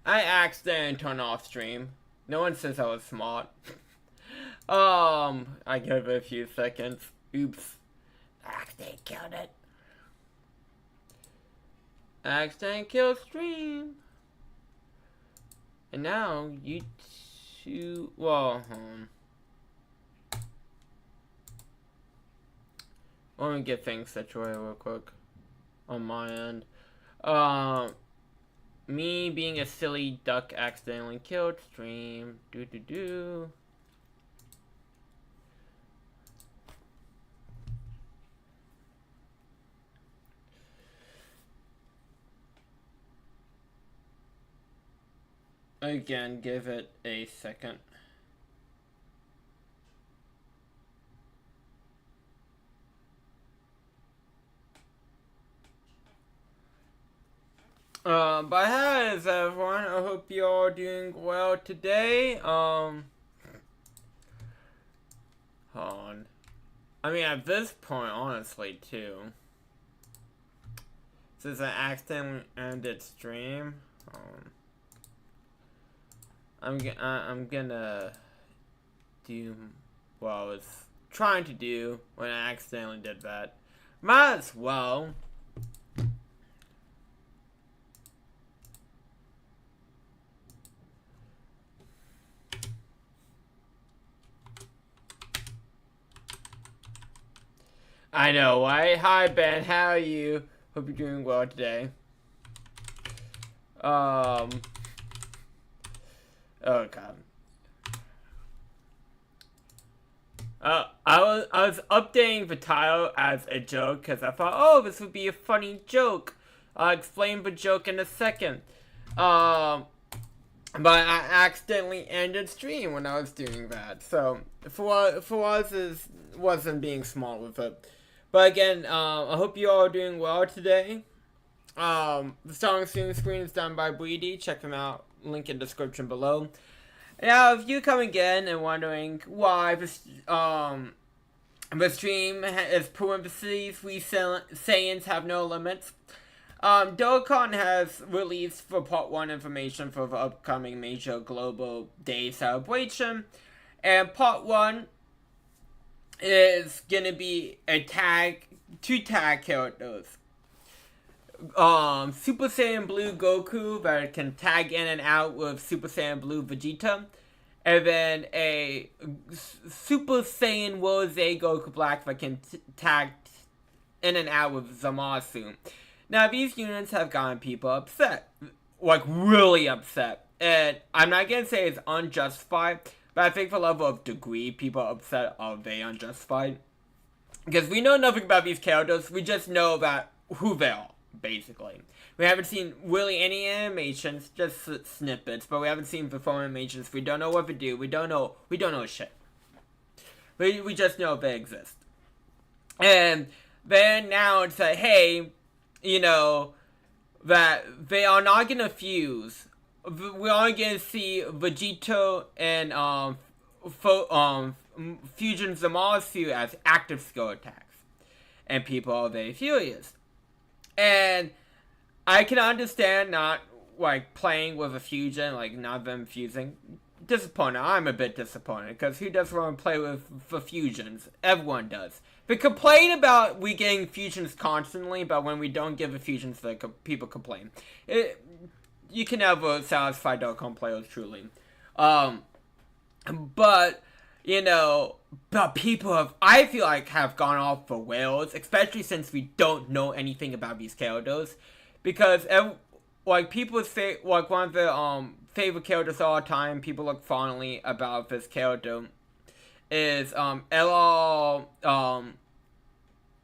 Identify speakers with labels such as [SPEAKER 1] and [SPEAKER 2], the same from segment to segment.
[SPEAKER 1] I accidentally turned off stream. No one says I was smart. I give it a few seconds. Oops. Accidentally killed it. Accidentally killed stream. And now, YouTube... Well, let me get things situated real quick. On my end. Me being a silly duck accidentally killed stream. Again, give it a second. But hi everyone, I hope you're all doing well today. Hold on. I mean, at this point, honestly, too. Since I accidentally ended stream, I'm gonna do what I was trying to do when I accidentally did that. Might as well. I know, right? Hi, Ben. How are you? Hope you're doing well today. Oh, God. I was updating the title as a joke because I thought, oh, this would be a funny joke. I'll explain the joke in a second. But I accidentally ended stream when I was doing that. So, for us, wasn't being smart with it. But again, I hope you all are doing well today. The song screen is done by Breedy. Check them out. Link in description below. Now, if you come again and wondering why the stream is parentheses, we saiyans have no limits. Dokkan has released for Part 1 information for the upcoming major global day celebration. And Part 1 is gonna be two tag characters. Super Saiyan Blue Goku that can tag in and out with Super Saiyan Blue Vegeta. And then a Super Saiyan Rose Goku Black that can tag in and out with Zamasu. Now, these units have gotten people upset. Like, really upset. And I'm not gonna say it's unjustified, but I think the level of degree people are upset are very unjustified. Because we know nothing about these characters, we just know about who they are, basically. We haven't seen really any animations, just snippets, but we haven't seen the full animations. We don't know what they do, we don't know shit. We just know they exist. And then now it's like, hey, you know, that they are not gonna fuse. We are gonna see Vegeta and Fusion Zamasu as active skill attacks, and people are very furious. And I can understand not like playing with a fusion, like not them fusing. Disappointed. I'm a bit disappointed because who does want to play with the fusions? Everyone does. They complain about we getting fusions constantly, but when we don't give the fusions, people complain. You can never satisfy Dokkan players truly. But, you know, but people I feel like have gone off the rails, especially since we don't know anything about these characters. Because, like, people say, like, one of the, favorite characters of all time, people look fondly about this character, is, LR,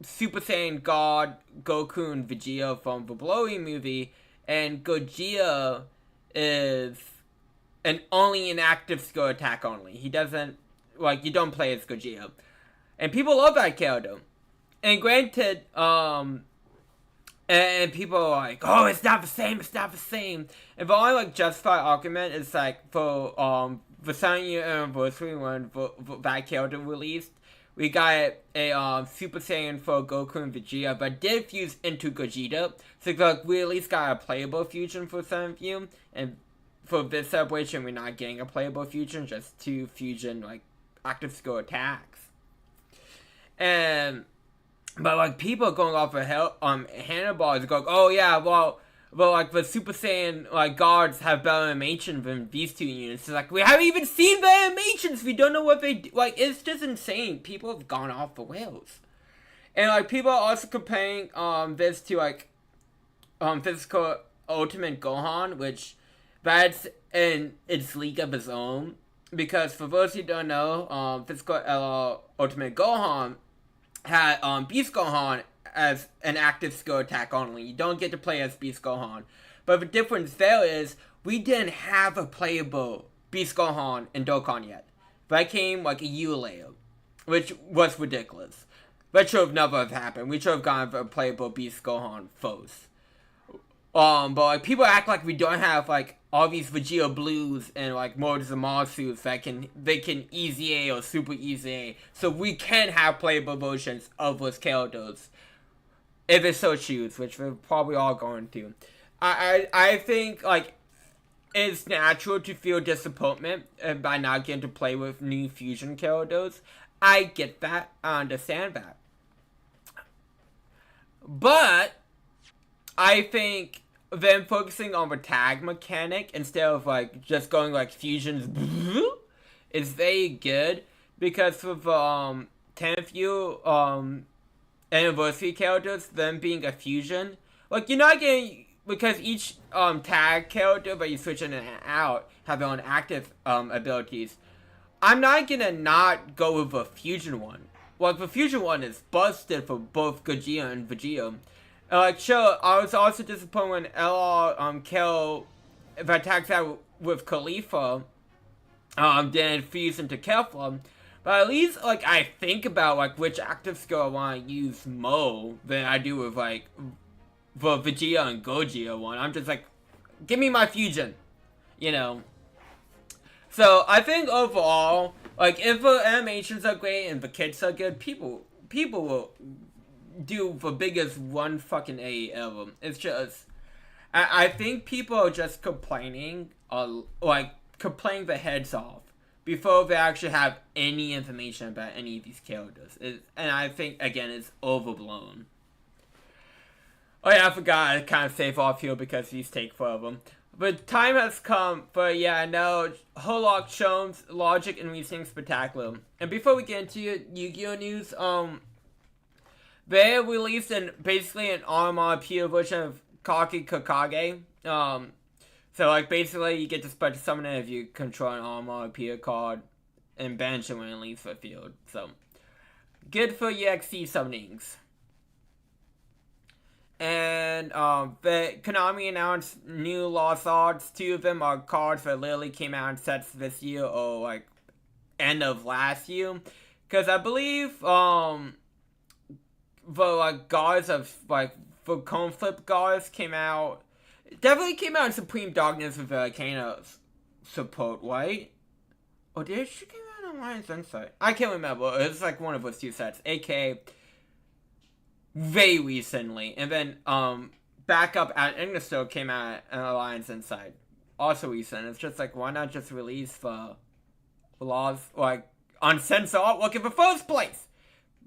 [SPEAKER 1] Super Saiyan God, Goku, and Vegeta from the Broly movie, and Gogeta is only an active skill attack only. He doesn't, like, you don't play as Gogeta. And people love that character. And granted, and people are like, oh, it's not the same. And the only, like, justified argument is, like, for, the 7-year anniversary when that character released, we got a Super Saiyan for Goku and Vegeta, but did fuse into Gogeta. So like, we at least got a playable fusion for some of you. And for this celebration, we're not getting a playable fusion, just 2 fusion, like, active skill attacks. And, but, like, people going off of handlebars going, oh, yeah, well, like, the Super Saiyan, like, guards have better animation than these 2 units. It's like, we haven't even seen the animations! We don't know what they do. Like, it's just insane. People have gone off the rails. And, like, people are also comparing, this to, like, Physical Ultimate Gohan, which that's in its league of its own. Because for those who don't know, Physical Ultimate Gohan had Beast Gohan as an active skill attack only. You don't get to play as Beast Gohan. But the difference there is, we didn't have a playable Beast Gohan in Dokkan yet. That came like a year later, which was ridiculous. That should have never have happened. We should have gotten a playable Beast Gohan first. But like people act like we don't have like all these Vegeta Blues and like modes of Marsuits that they can easy A or super easy A. So we can have playable versions of those characters if it's so choose, which we're probably all going to. I think like it's natural to feel disappointment by not getting to play with new fusion characters. I get that. I understand that. But I think them focusing on the tag mechanic instead of like just going like fusions is very good, because for the 10th year anniversary characters, them being a fusion, like you're not getting, because each tag character that you switch in and out have their own active abilities. I'm not gonna not go with a fusion one. Like the fusion one is busted for both Gogeta and Vegeta. Like sure, I was also disappointed when LR kill the attacks out with Khalifa then fuse into Kefla. But at least like I think about like which active skill I want to use more than I do with like the Vegeta and Gogeta one. I'm just like, give me my fusion, you know. So I think overall, like if the animations are great and the kits are good, people will do the biggest one fucking A ever. It's just, I think people are just complaining, like complaining their heads off before they actually have any information about any of these characters. And I think again it's overblown. Oh yeah, I forgot I kind of save off here because these take forever. But time has come for, yeah, no, Hollock Shows Logic and Reasoning Spectacular. And before we get into Yu-Gi-Oh! News, they released basically an RMRP version of Kaki Kokage. So, like, basically you get to special summon it if you control an RMRP card and banish it when it leaves the field. So, good for EXC summonings. And Konami announced new Lost Arts. 2 of them are cards that literally came out in sets this year or like end of last year. Because I believe the like guards of like the cone flip guards came out. Definitely came out in Supreme Darkness with Arcana's support, right? Or did she came out in Alliance Insight? I can't remember. It's like one of those 2 sets. AK very recently, and then backup at Ignisto came out in Alliance Inside, also recent. It's just like, why not just release the laws like uncensored artwork in the first place?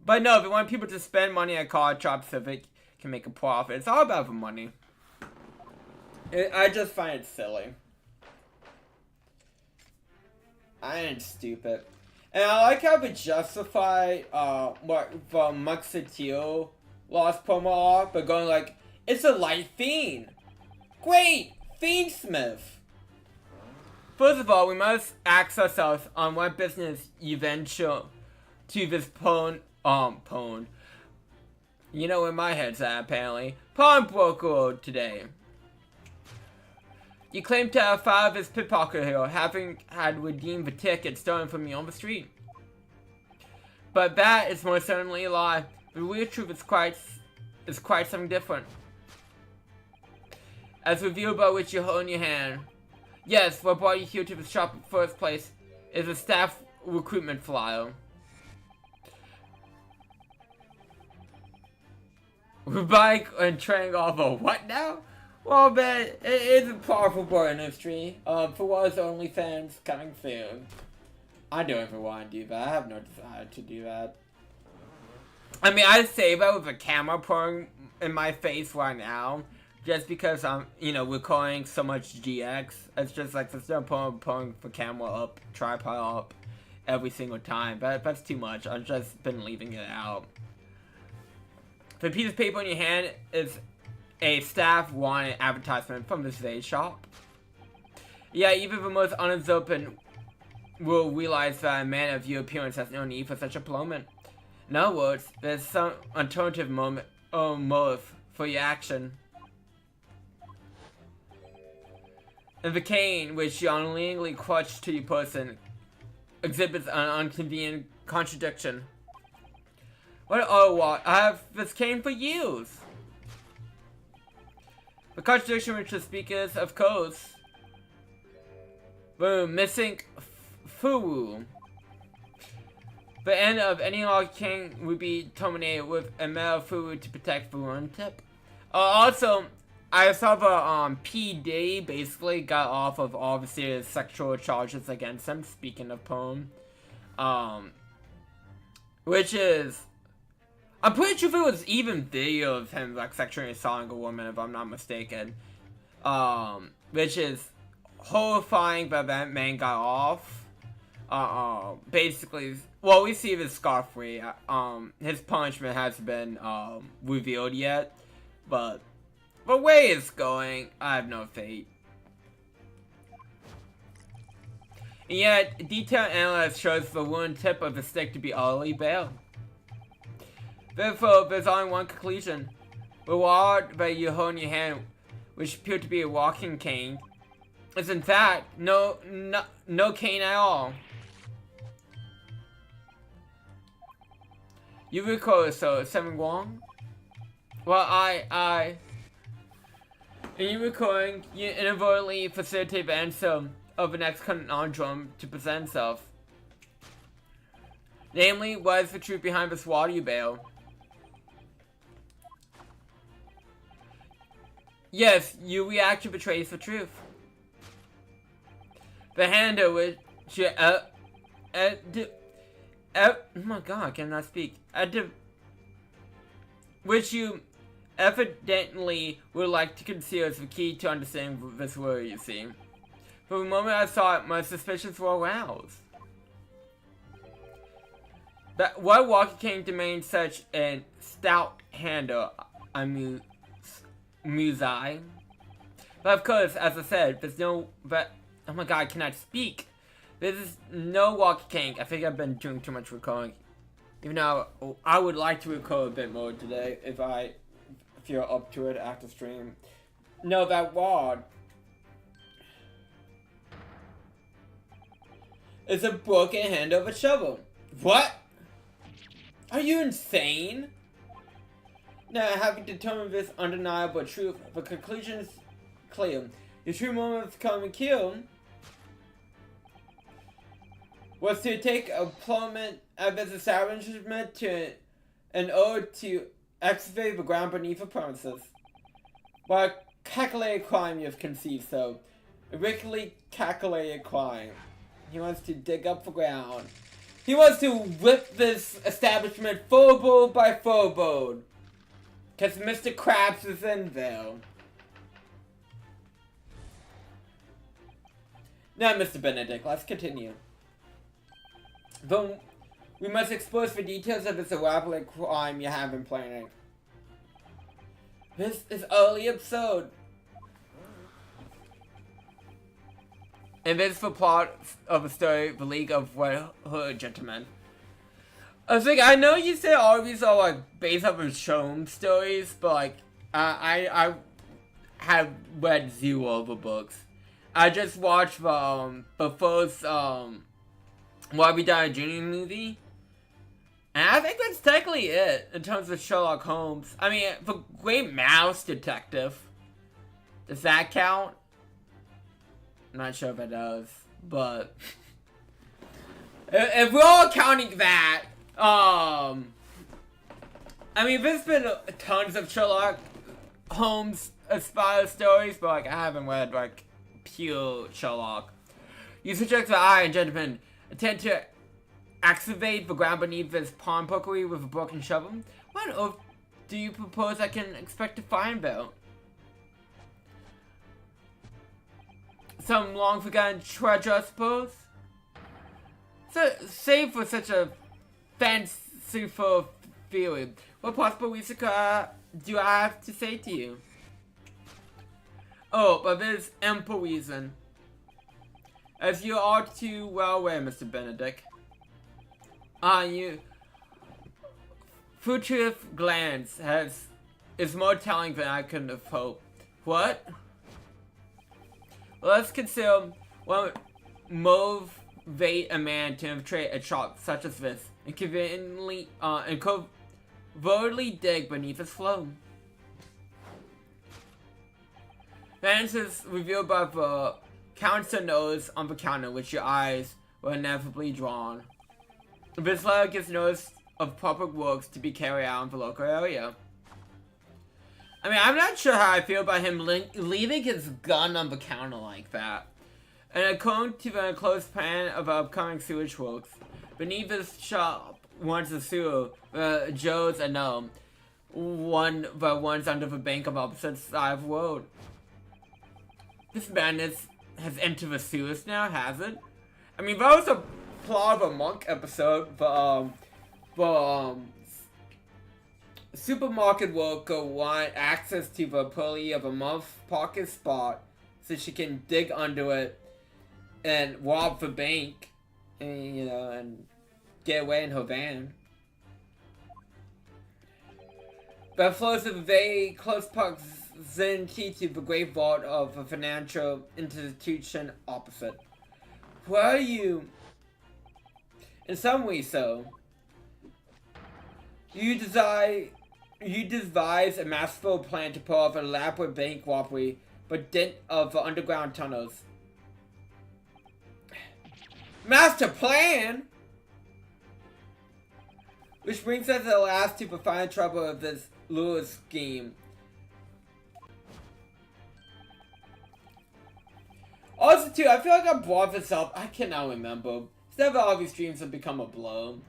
[SPEAKER 1] But no, if you want people to spend money at card shops so they can make a profit, it's all about the money. I just find it silly. I ain't stupid. And I like how they justify what the Muxatio Lost promo are, but going like, it's a light fiend. Great! Fiendsmith! First of all, we must ask ourselves on what business eventual to this pawn. You know where my head's at, apparently. Pawnbroker today. You claim to have 5 as pickpocket hero, having had redeemed the ticket stolen from you on the street. But that is most certainly a lie. The real truth is quite something different. As revealed by which you hold in your hand. Yes, what brought you here to the shop in the first place is a staff recruitment flyer. We're buying and trading off a what now? Well, man, it is a profitable industry. For was OnlyFans coming soon. I don't ever want to do that. I have no desire to do that. I mean, I say that with a camera pouring in my face right now, just because I'm, recording so much GX. It's just like there's no point pulling the camera up, tripod up, every single time. That's too much. I've just been leaving it out. The piece of paper in your hand is a staff wanted advertisement from the Zay shop. Yeah, even the most unopened will realize that a man of your appearance has no need for such employment. In other words, there's some alternative moment or motive for your action. And the cane, which you unwillingly clutch to your person, exhibits an inconvenient contradiction. What? Oh, what? I have this cane for use. The contradiction which the speakers, of course, were missing Furu. The end of any law king would be terminated with a metal Furu to protect the one tip. Also, I saw the PD basically got off of all the serious sexual charges against him. Speaking of poem, which is, I'm pretty sure there was even video of him like sexually assaulting a woman, if I'm not mistaken. Which is horrifying that that man got off. Basically, well, we see this scot-free. His punishment hasn't been revealed yet, but the way it's going, I have no faith. And yet, detailed analysis shows the wound tip of the stick to be utterly bare. Therefore, there's only one conclusion. The rod that you hold in your hand, which appeared to be a walking cane, is in fact no cane at all. You recall so something wrong? Well, in your recording, you inadvertently facilitate the answer of the next conundrum to present itself. Namely, what is the truth behind this water you bail? Yes, your reaction betrays the truth. The handle which you, oh my god, I cannot speak. Which you evidently would like to conceal as the key to understanding this word, you see. For the moment I saw it, my suspicions were aroused. That why walking cane remained such a stout handle, Musai. But of course, as I said, there's no, oh my god, I cannot speak. There's no walkie cane. I think I've been doing too much recording. Even though I would like to record a bit more today if you're up to it after stream. No, that rod is a broken handle of a shovel. What? Are you insane? Now, having determined this undeniable truth, the conclusion is clear. The true moment of come and kill was to take a plummet of its establishment to an ode to excavate the ground beneath the premises. What a calculated crime you have conceived so. A wickedly calculated crime. He wants to dig up the ground. He wants to whip this establishment floorboard by floorboard. Because Mr. Krabs is in there. Now, Mr. Benedict, let's continue. Though we must expose the details of this elaborate crime you have been planning. This is utterly absurd. And this is the plot of a story, The League of Red Hood Gentlemen. I was like, I know you said all of these are like based off of shown stories, but like, I have read zero of the books. I just watched the first Why We Die Junior movie, and I think that's technically it in terms of Sherlock Holmes. I mean, the Great Mouse Detective, does that count? I'm not sure if it does, but if we're all counting that, I mean, there's been tons of Sherlock Holmes style stories, but like I haven't read like pure Sherlock. You suggest that I and gentlemen attempt to excavate the ground beneath this pawnbrokery with a broken shovel. What on earth do you propose I can expect to find, though? Some long forgotten treasure, I suppose? So, save for such a fanciful theory, what possible reason do I have to say to you? Oh, but there's ample reason. As you are too well aware, Mr. Benedict. You Fugitive glance is more telling than I could have hoped. What? Well, let's consider what motivate a man to infiltrate a shop such as this and conveniently and covertly dig beneath its flow. The answer is revealed by the counter nose on the counter, which your eyes were inevitably drawn. This letter gives notice of public works to be carried out in the local area. I mean, I'm not sure how I feel about him leaving his gun on the counter like that. And according to the enclosed plan of upcoming sewage works, beneath this shop once a sewer, Joe's and the ones under the bank on the opposite side of the road. This madness has entered the sewers now, has it? I mean, that was a plot of a Monk episode, but supermarket worker want access to the pulley of a month pocket spot so she can dig under it and rob the bank and, you know, and get away in her van. But flows a very close proximity to the great vault of a financial institution opposite. Were you? In some way, so. You devise a masterful plan to pull off an elaborate bank robbery, but dint of the underground tunnels. Master plan? Which brings us at last to the final trouble of this lure scheme. Also, too, I feel like I brought this up. I cannot remember. Several of these streams have become a blow.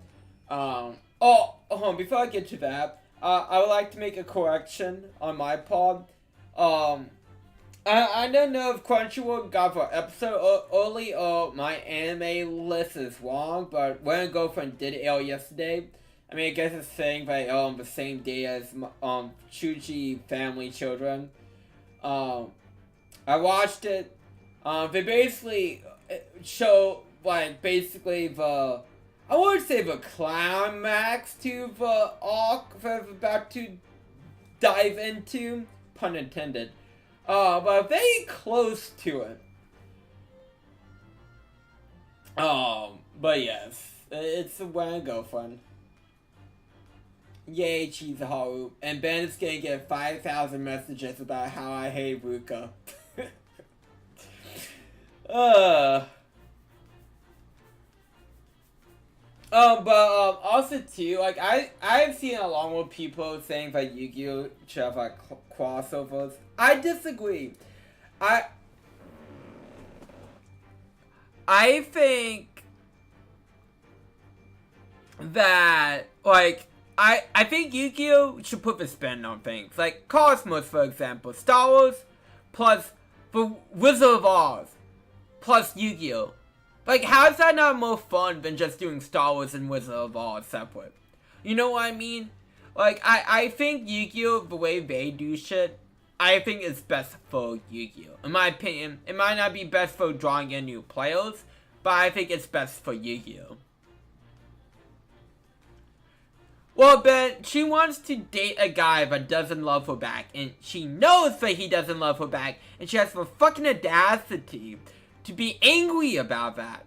[SPEAKER 1] Before I get to that, I would like to make a correction on my pod. I don't know if Crunchyroll got the episode early or my anime list is wrong, but when Girlfriend did air yesterday, I mean, I guess it's saying that on the same day as Chuchi Family Children. I watched it. They basically show basically the, I wouldn't say the climax to the arc they're about to dive into, pun intended, but very close to it. But yes, it's a When Girlfriend. Yay, Cheese Haru. And Ben is gonna get 5,000 messages about how I hate Ruka. Also too, like, I've seen a lot more people saying that Yu-Gi-Oh! Should have, like, crossovers. I disagree. I think that, like, I think Yu-Gi-Oh! Should put the spin on things. Like, Cosmos, for example. Star Wars plus the Wizard of Oz plus Yu-Gi-Oh! Like, how is that not more fun than just doing Star Wars and Wizard of Oz separate? You know what I mean? Like, I think Yu-Gi-Oh! The way they do shit, I think it's best for Yu-Gi-Oh! In my opinion, it might not be best for drawing in new players, but I think it's best for Yu-Gi-Oh! Well, Ben, she wants to date a guy that doesn't love her back, and she knows that he doesn't love her back, and she has the fucking audacity to be angry about that.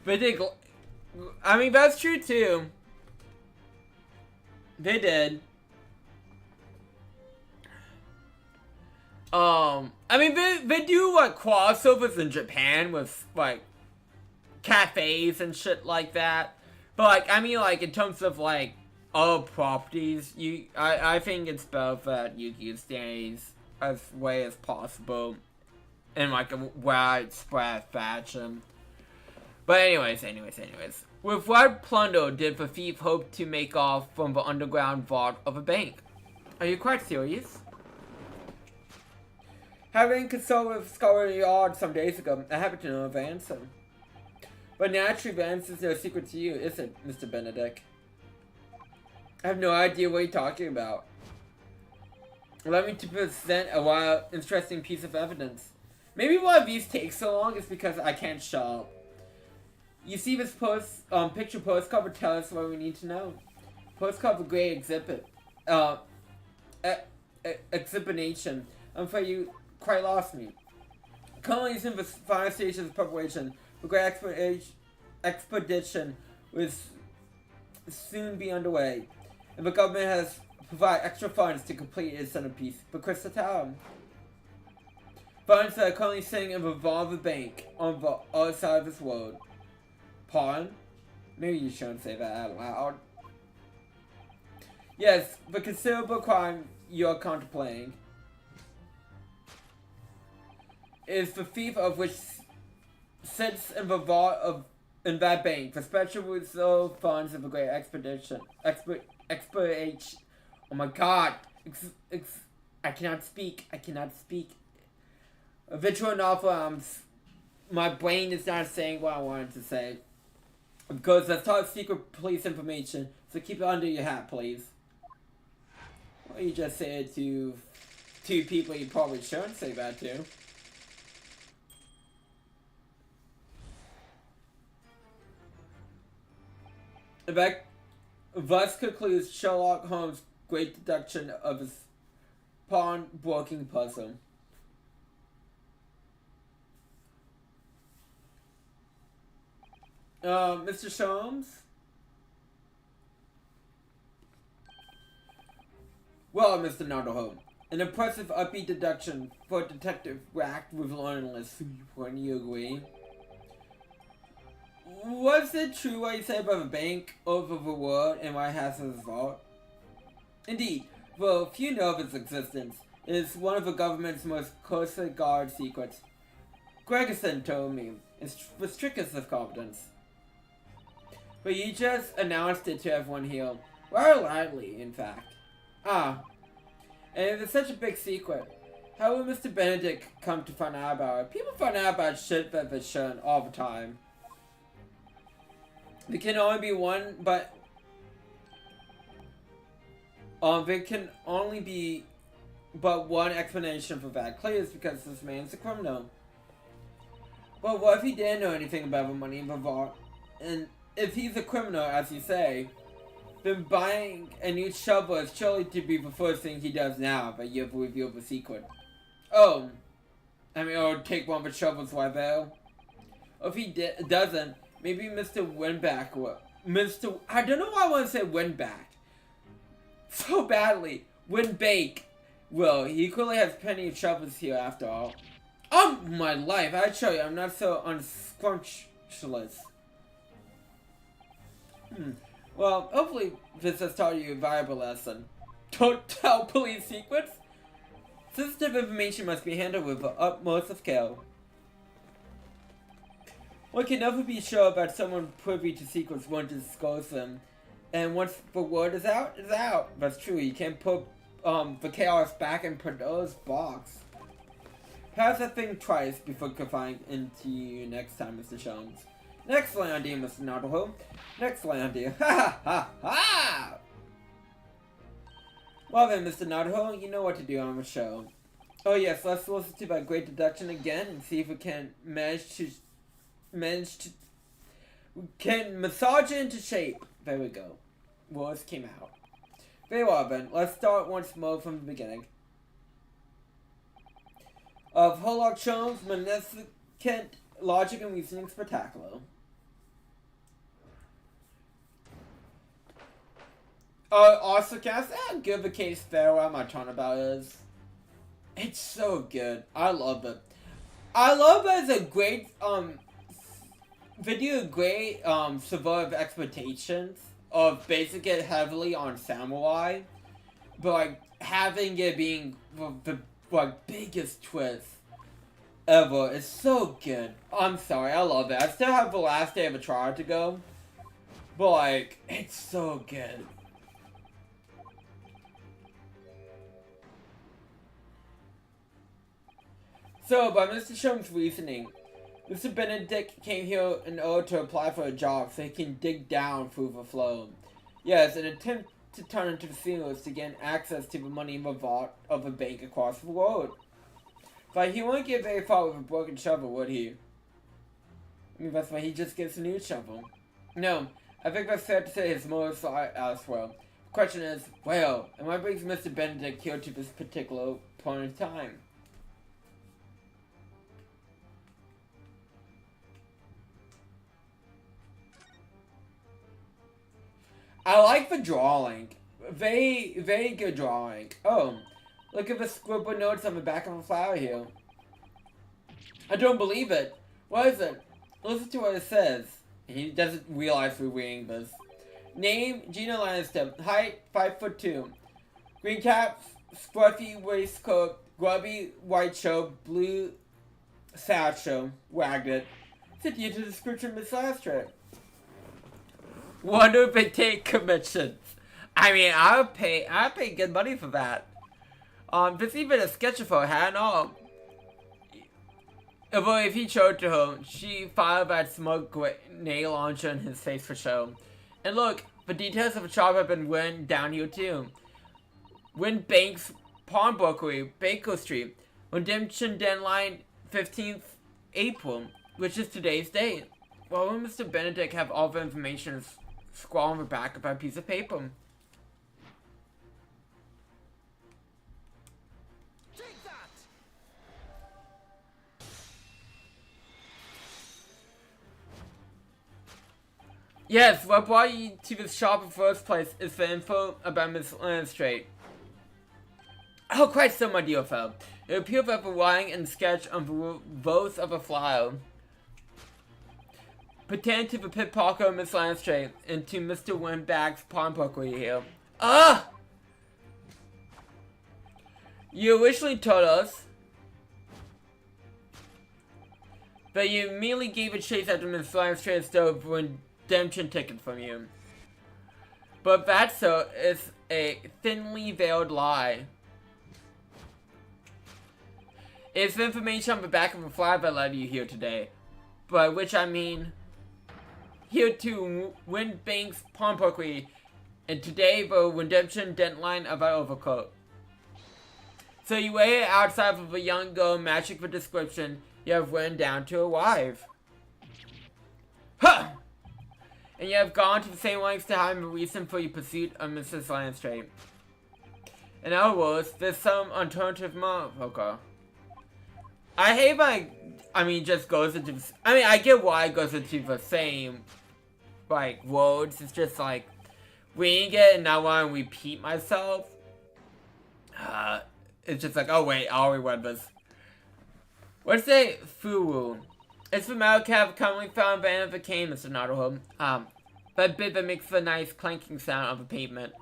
[SPEAKER 1] But I mean, that's true too. They did. I mean, they do, like, crossovers in Japan with, like, cafes and shit like that. But like, I mean, like in terms of like all properties, I think it's better that Yu-Gi-Oh stays as way as possible in like a widespread fashion. But anyways. With what plunder did the thief hope to make off from the underground vault of a bank? Are you quite serious? Having consulted with Scholarly Yard some days ago, I happen to know the answer. But naturally, the answer is no secret to you, is it, Mr. Benedict? I have no idea what you're talking about. Allow me to present a wild, interesting piece of evidence. Maybe why these take so long is because I can't shut up. You see this picture postcard will tell us what we need to know. Postcard of a great exhibit. Exhibition. I'm afraid you quite lost me. Currently in the final stages of preparation, the great expedition will soon be underway, and the government has provided extra funds to complete its centerpiece, the Crystal Tower. Funds that are currently sitting in the revolver bank on the other side of this world. Pardon? Maybe you shouldn't say that out loud. Yes, the considerable crime you're contemplating is the thief of which sits in the vault in that bank, the special reserve funds of the great expedition. Oh my god! I cannot speak. Visual novel. My brain is not saying what I wanted to say. Because that's top secret police information, so keep it under your hat, please. Well, you just say it to two people you probably shouldn't say that to. Thus concludes Sherlock Holmes' great deduction of his pawn-broking puzzle. Mr. Sholmes? Well, Mr. Nardole, an impressive upbeat deduction for a detective racked with loneliness. Wouldn't you agree? Was it true what you said about the bank over the world and what it has in its vault? Indeed, though few know of its existence, it is one of the government's most closely guarded secrets. Gregerson told me, it's the strictest of confidence. But you just announced it to everyone here. Rather lightly, in fact. Ah. And if it's such a big secret, how will Mr. Benedict come to find out about it? People find out about shit that they shouldn't all the time. There can only be one, but... there can only be but one explanation for that. Clearly it's because this man's a criminal. But what if he didn't know anything about the money in the vault? And if he's a criminal, as you say, then buying a new shovel is surely to be the first thing he does now that you've revealed the secret. Oh, I mean, or take one of the shovels while there. Or if he doesn't, maybe Mr. Winback will. I don't know why I want to say Winback so badly. Winbake will. He clearly has plenty of shovels here after all. Oh my life, I show you, I'm not so unscrumptious. Well, hopefully this has taught you a valuable lesson. Don't tell police secrets. Sensitive information must be handled with the utmost of care. One can never be sure about someone privy to secrets won't disclose them. And once the word is out, it's out. That's true, you can't put the chaos back in Pandora's box. Pass that thing twice before confiding into you next time, Mr. Sholmes. Next idea, Mr. Nardole. Next idea. Ha ha ha! Well then, Mr. Nardole, you know what to do on the show. Oh yes, let's listen to that great deduction again and see if we can manage to massage it into shape. There we go. Words came out. Very well then, let's start once more from the beginning. Of Sherlock Holmes' magnificent logic and reasoning spectacular. Also cast, give the case fair what my turnabout is. It's so good. I love it. I love it as a great Video great survive expectations of basing it heavily on samurai, but like having it being the like biggest twist ever is so good. I'm sorry, I love it. I still have the last day of a trial to go, but like it's so good. So, by Mr. Shum's reasoning, Mr. Benedict came here in order to apply for a job so he can dig down through the flow. Yes, an attempt to turn into the seamless to gain access to the money in the vault of a bank across the road. But he wouldn't get very far with a broken shovel, would he? I mean, that's why he just gets a new shovel. No, I think that's fair to say his motives are elsewhere. The question is, well, and what brings Mr. Benedict here to this particular point in time? I like the drawing. Very, very good drawing. Oh, look at the scribbled notes on the back of a flower here. I don't believe it. What is it? Listen to what it says. He doesn't realize we're reading this. Name, Gina Lannister. Height, 5'2". Green cap, scruffy waistcoat, grubby white shirt, blue satchel, ragged. Fit you to the description of Miss Lannister. Wonder if they take commissions. I mean, I'll pay good money for that. There's even a sketch of her hat and all. But if he showed to her, she fired that smoke nail launcher in his face for show. And look, the details of the shop have been written down here too. Win Banks Pawnbrokery, Baker Street, Redemption Deadline 15th April, which is today's date. Well, will Mr. Benedict have all the information scrawled on the back of a piece of paper?
[SPEAKER 2] Take that!
[SPEAKER 1] Yes, what brought you to this shop in the first place is the info about Miss Lannister. Oh, quite so, my dear fellow. It appears that the writing and sketch on the reverse of a flyer pertain to the pickpocket of Miss Lannister and to Mr. Windbag's pawnbrokery here. Ah! You originally told us that you immediately gave a chase after Miss Lannister and stole a redemption ticket from you. But that, sir, is a thinly veiled lie. It's the information on the back of the flyer that led you here today. By which I mean here to Windbank's pawnbrokery, and today the redemption deadline of our overcoat. So you waited outside of a young girl matching the description you have written down to arrive. Huh! And you have gone to the same lengths to hide the reason for your pursuit of Mrs. Lannister. In other words, there's some alternative motherfucker. I hate just goes into, I get why it goes into the same, words. It's just reading it and not wanting to repeat myself. It's just oh wait, I'll reread this. Let's say Furu. It's the metal cap commonly found in the end of the cane, Mr. Naruto. That bit that makes the nice clanking sound on the pavement.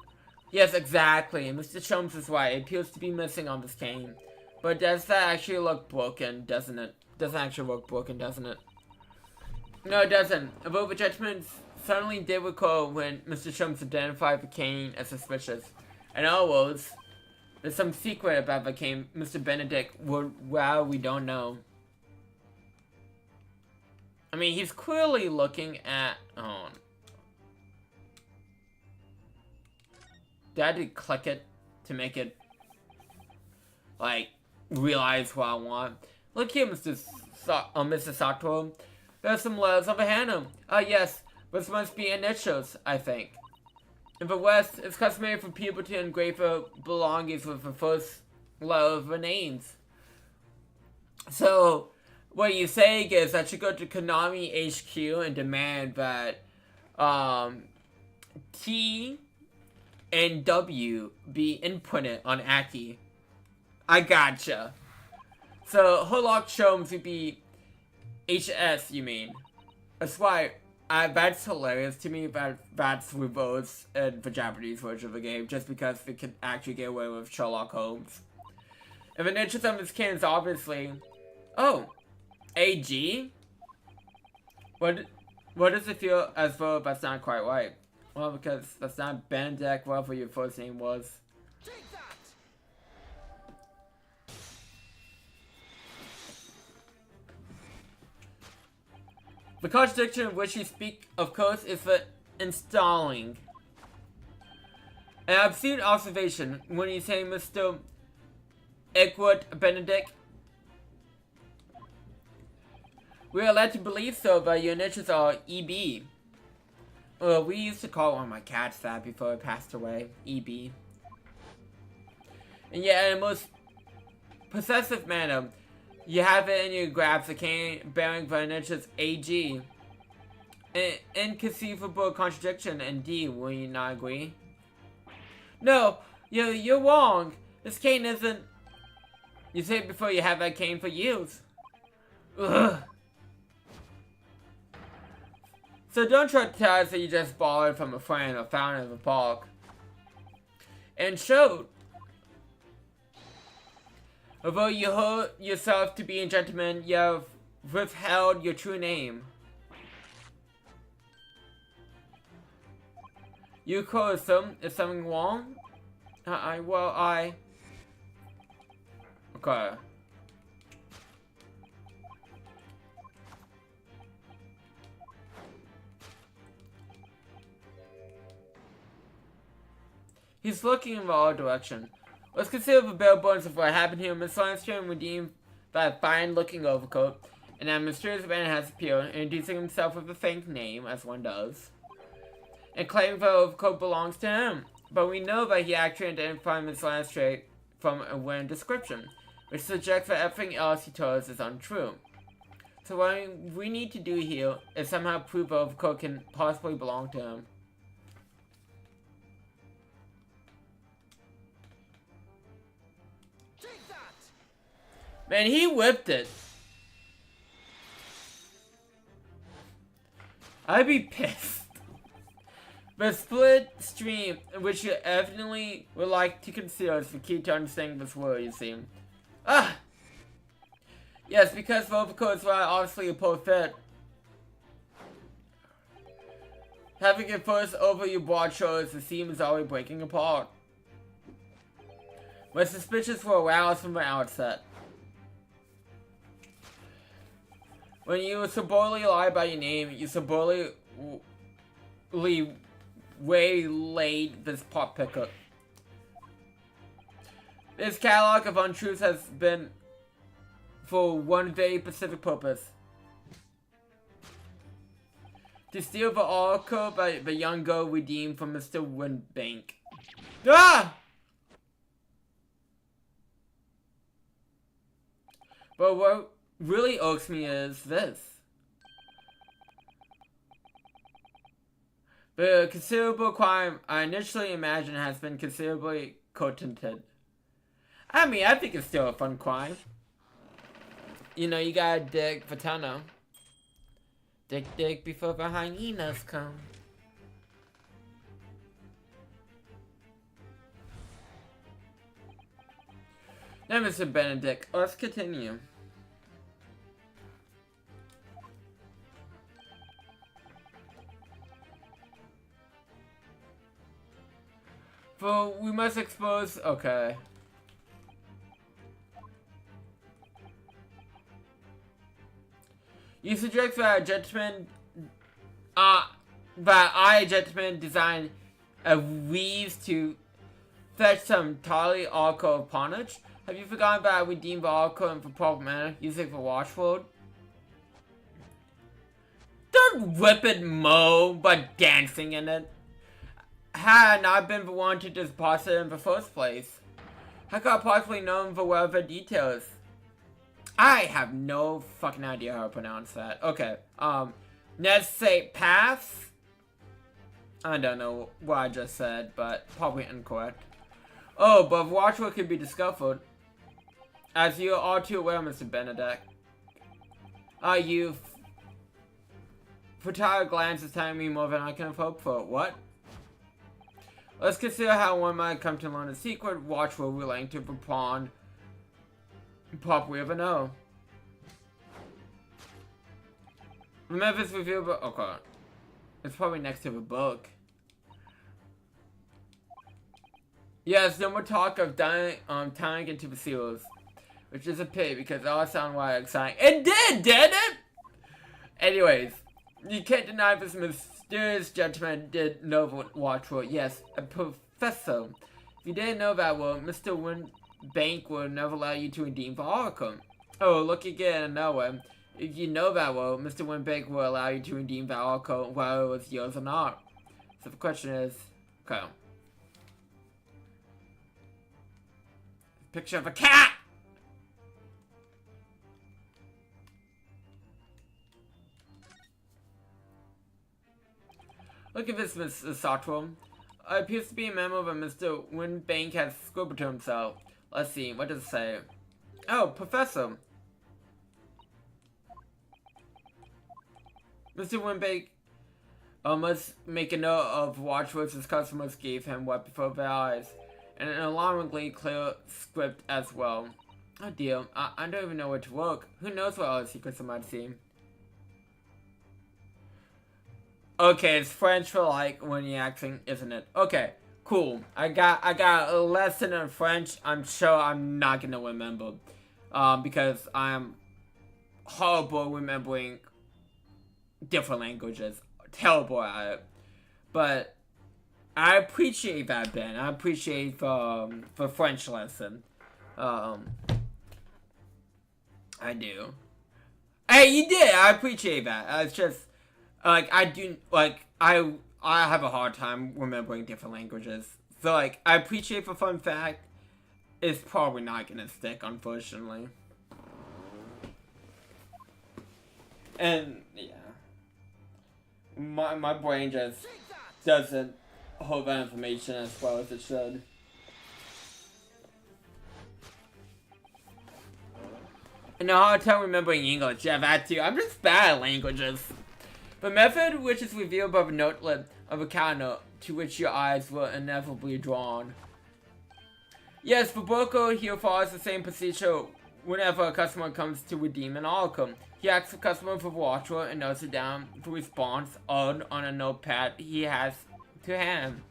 [SPEAKER 1] Yes, exactly. And Mr. Sholmes is right. It appears to be missing on this cane. But does that actually look broken, doesn't it? Doesn't actually look broken, doesn't it? No, it doesn't. Although the judgment suddenly did recall when Mr. Sholmes identified the cane as suspicious. In other words, there's some secret about the cane Mr. Benedict we don't know. I mean, he's clearly looking at... Did I have to click it to make it, realize what I want? Look here, Mrs. Sato. There's some letters of a hand. Yes, this must be initials, I think. In the West, it's customary for people to engrave their belongings with the first letter of their names. So, what you're saying is I should go to Konami HQ and demand that T and W be inputted on Aki. I gotcha. So, Hollock Sholmes would be HS, you mean? That's why that's hilarious to me. That's reversed in the Japanese version of the game, just because they can actually get away with Sherlock Holmes. If an interest of this can is obviously, oh, AG. What does it feel as though that's not quite right? Well, because that's not Benedict, whatever your first name was. The contradiction in which you speak, of course, is the installing. An absolute observation when you say Mr. Edward Benedict. We are led to believe so, but your initials are EB. Well, we used to call one of my cats that before it passed away, EB. And yet, in a most possessive manner, you have it in your grasp the cane bearing the initials AG. An inconceivable contradiction, indeed, will you not agree? No, you're wrong. This cane isn't. You say it before you have that cane for use. Ugh. So don't try to tell us that you just borrowed from a friend or found it in the park. And showed. Although you hold yourself to be a gentleman, you have withheld your true name. You call is something wrong? Okay. He's looking in the other direction. Let's consider the bare bones of what happened here. Miss Landstrom redeemed that fine-looking overcoat, and that mysterious man has appeared, introducing himself with a fake name, as one does, and claiming the overcoat belongs to him. But we know that he actually identified Miss Landstrom from a written description, which suggests that everything else he told us is untrue. So what we need to do here is somehow prove the overcoat can possibly belong to him. Man, he whipped it. I'd be pissed. The split stream, which you evidently would like to consider, is the key to understanding this world, you see. Ah! Yes, because the overcoats were obviously a poor fit. Having it first over your broad shoulders, the seam is already breaking apart. My suspicions were aroused from the outset. When you subordinately lie about your name, you subordinately waylaid this pot picker. This catalog of untruths has been for one very specific purpose. To steal the oracle by the young girl redeemed from Mr. Windbank. Ah! But what really irks me is this. The considerable crime I initially imagined has been considerably contented. I mean, I think it's still a fun crime. You know, you gotta dig the tunnel. Dig before the hyenas come. Now, Mr. Benedict, let's continue. For we must expose. Okay. You suggest that a gentleman, designed a weaves to fetch some entirely oracle of ponage. Have you forgotten that we deem the oracle in the proper manner, using the watchword? Don't whip it, Mo, by dancing in it. Had not been the one to deposit it in the first place. How could I possibly know the relevant details? I have no fucking idea how to pronounce that. Okay, let's say path. I don't know what I just said, but probably incorrect. Oh, but watchword can be discovered. As you are too aware, Mr. Benedict. fertile glance is telling me more than I can have hoped for. What? Let's consider how one might come to learn a secret watch will relate to the pawn. Pop we ever know. Remember this review book? Okay. It's probably next to the book. Yes, no more talk of tying into the seals. Which is a pity because it all sounded quite exciting. It did it? Anyways, you can't deny this mysterious gentleman did know the watch world. Yes, a professor. If you didn't know that, well, Mr. Winbank will never allow you to redeem the oracle. Oh, look again another one. If you know that, well, Mr. Winbank will allow you to redeem the oracle, whether it was yours or not. So the question is, okay. Picture of a cat! Look at this, Miss Sartwell. It appears to be a memo that Mr. Winbank has scribbled to himself. Let's see, what does it say? Oh, Professor. Mr. Winbank must make a note of watchwords his customers gave him right before their eyes. And an alarmingly clear script as well. Oh dear, I don't even know where to look. Who knows what other secrets I might see. Okay, it's French for like when you're acting, isn't it? Okay, cool. I got a lesson in French. I'm sure I'm not gonna remember, because I'm horrible remembering different languages. Terrible at it. But I appreciate that, Ben. I appreciate the French lesson. I do. Hey, you did. I appreciate that. It's just. Like, I have a hard time remembering different languages. So, like, I appreciate the fun fact. It's probably not gonna stick, unfortunately. And, yeah. My brain just doesn't hold that information as well as it should. I know hard time remembering English. Yeah, that too. I'm just bad at languages. The method which is revealed by the notelet of a counter to which your eyes were inevitably drawn. Yes, the broker here follows the same procedure whenever a customer comes to redeem an oracle. He asks the customer for the watchword and notes it down the response on a notepad he has to hand.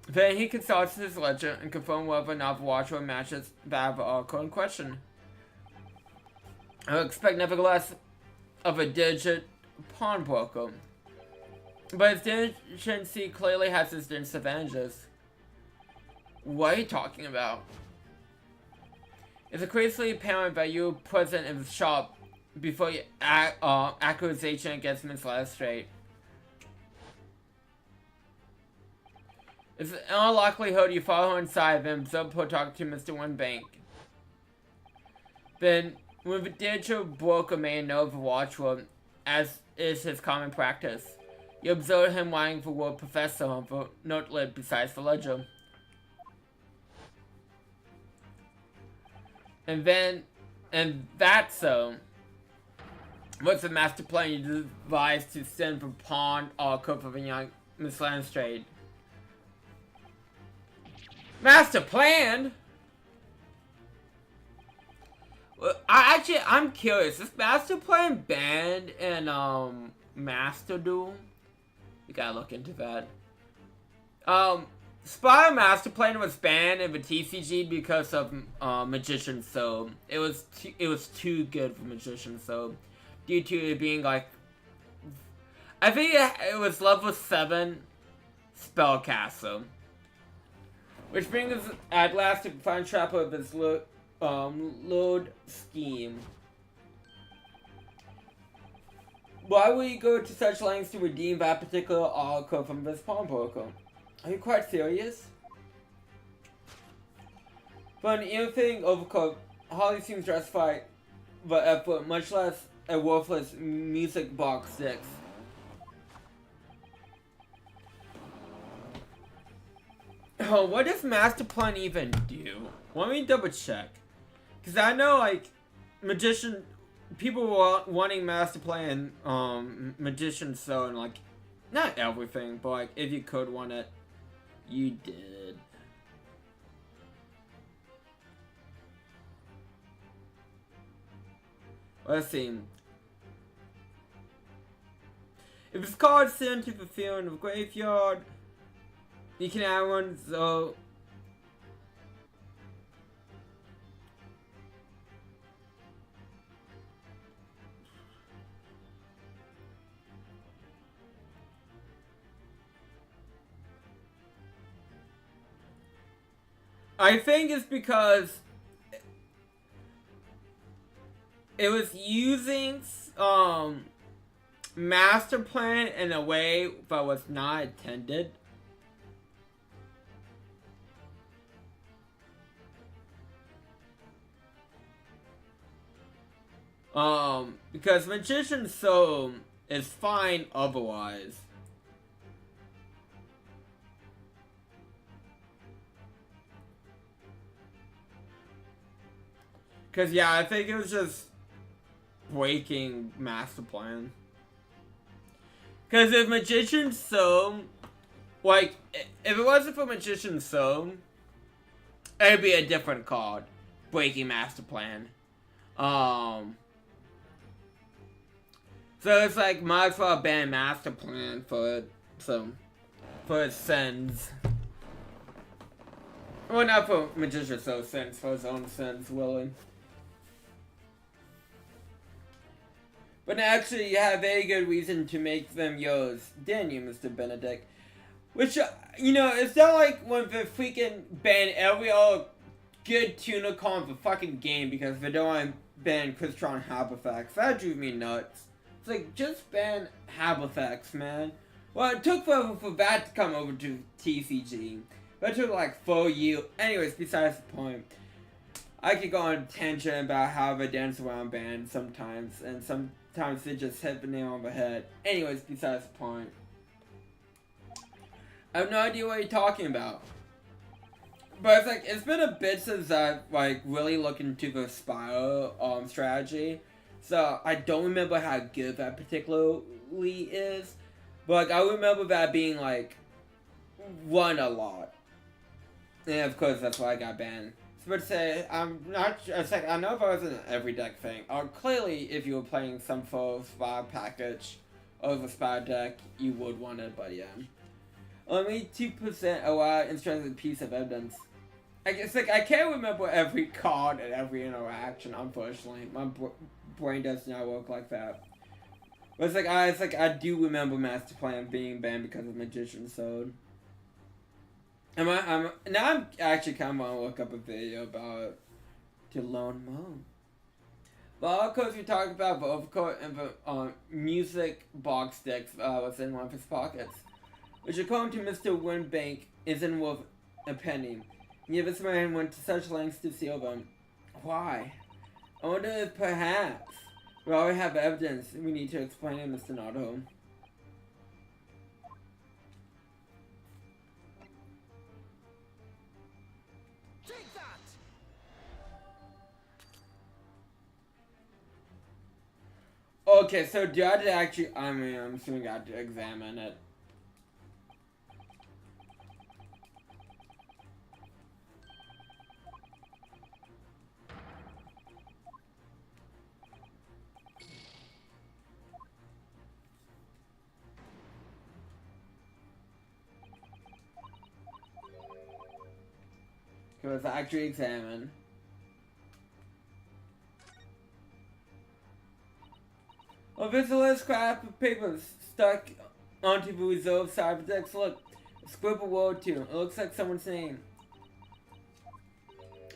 [SPEAKER 1] Then he consults his ledger and confirms whether or not the watchword matches that of the oracle in question. I expect nevertheless of a digit pawnbroker, but his diligence clearly has its disadvantages. What are you talking about? It's increasingly apparent that you were present in the shop before your accusation against Miss Lestrade. It's in all likelihood you follow her inside and observe her talk to Mr. Winbank. Then, when the digital broker made know of the watchword, as is his common practice, you observe him writing the word professor on the notelet besides the ledger. And that's so. What's the master plan you devised to send the pawn oracle for the young Miss Lestrade? Master plan? Well, I'm curious. Is Master Plan banned in Master Duel? We gotta look into that. Spy Master Plan was banned in the TCG because of Magician Soul. It was too good for Magician Soul, due to it being like, I think it was level 7 spellcaster, which brings us at last to find trap of this load scheme. Why would you go to such lengths to redeem that particular oracle from this pawnbroker? Are you quite serious? For an anything overcoat, hardly seems justified the effort, much less a worthless music box 6. Oh, what does Master Plan even do? Let me double check. Because I know, like, Magician people were wanting Master Plan, Magician's Zone, like, not everything, but like, if you could want it, you did. Let's see. If it's called sent to the field of graveyard, you can add one, so... I think it's because it was using Master Plan in a way that was not intended. Because Magician's Zone is fine otherwise. Cause yeah, I think it was just breaking Master Plan. Cause if Magician's Zone, like, if it wasn't for Magician's Zone, it'd be a different card. Breaking Master Plan. So it's like, might as well ban Master Plan for its sins. Well, not for Magician's Zone sins, for his own sins, really. But actually, you have very good reason to make them yours, didn't you, Mr. Benedict? Which, you know, it's not like when they freaking ban every other good tuner card in the fucking game because they don't want to ban Crystron Habifax. That drove me nuts. It's like, just ban Habifax, man. Well, it took forever for that to come over to TCG. That took like 4 years. Anyways, besides the point. I could go on a tangent about how they dance around bands sometimes, and sometimes they just hit the nail on the head. Anyways, besides the point. I have no idea what you're talking about. But it's like, it's been a bit since I've like really looked into the Spiral strategy. So I don't remember how good that particularly is. But like, I remember that being like run a lot. And of course that's why I got banned. But say, I'm not, it's like, I know if I was in an every deck thing, or clearly if you were playing some full spy package of a spy deck, you would want it, but yeah. Only 2% allow instructed piece of evidence. I guess, like, I can't remember every card and every interaction, unfortunately. My brain does not work like that. But it's like, I do remember Master Plan being banned because of Magician's Zone. Now I'm actually kind of want to look up a video about to Lone Moon. Well, of course we talked about the overcoat and the music box sticks was in one of his pockets, which according to Mr. Windbank isn't worth a penny. Yet this man went to such lengths to steal them. Why? I wonder if perhaps we already have evidence we need to explain it, Mr. Naruto. Okay, so do I have to actually, I mean, I'm assuming I have to examine it. Okay, let's actually examine. Oh, there's a little scrap of paper stuck onto the reserve side of the text. Look, a scribble word too. It looks like someone's name.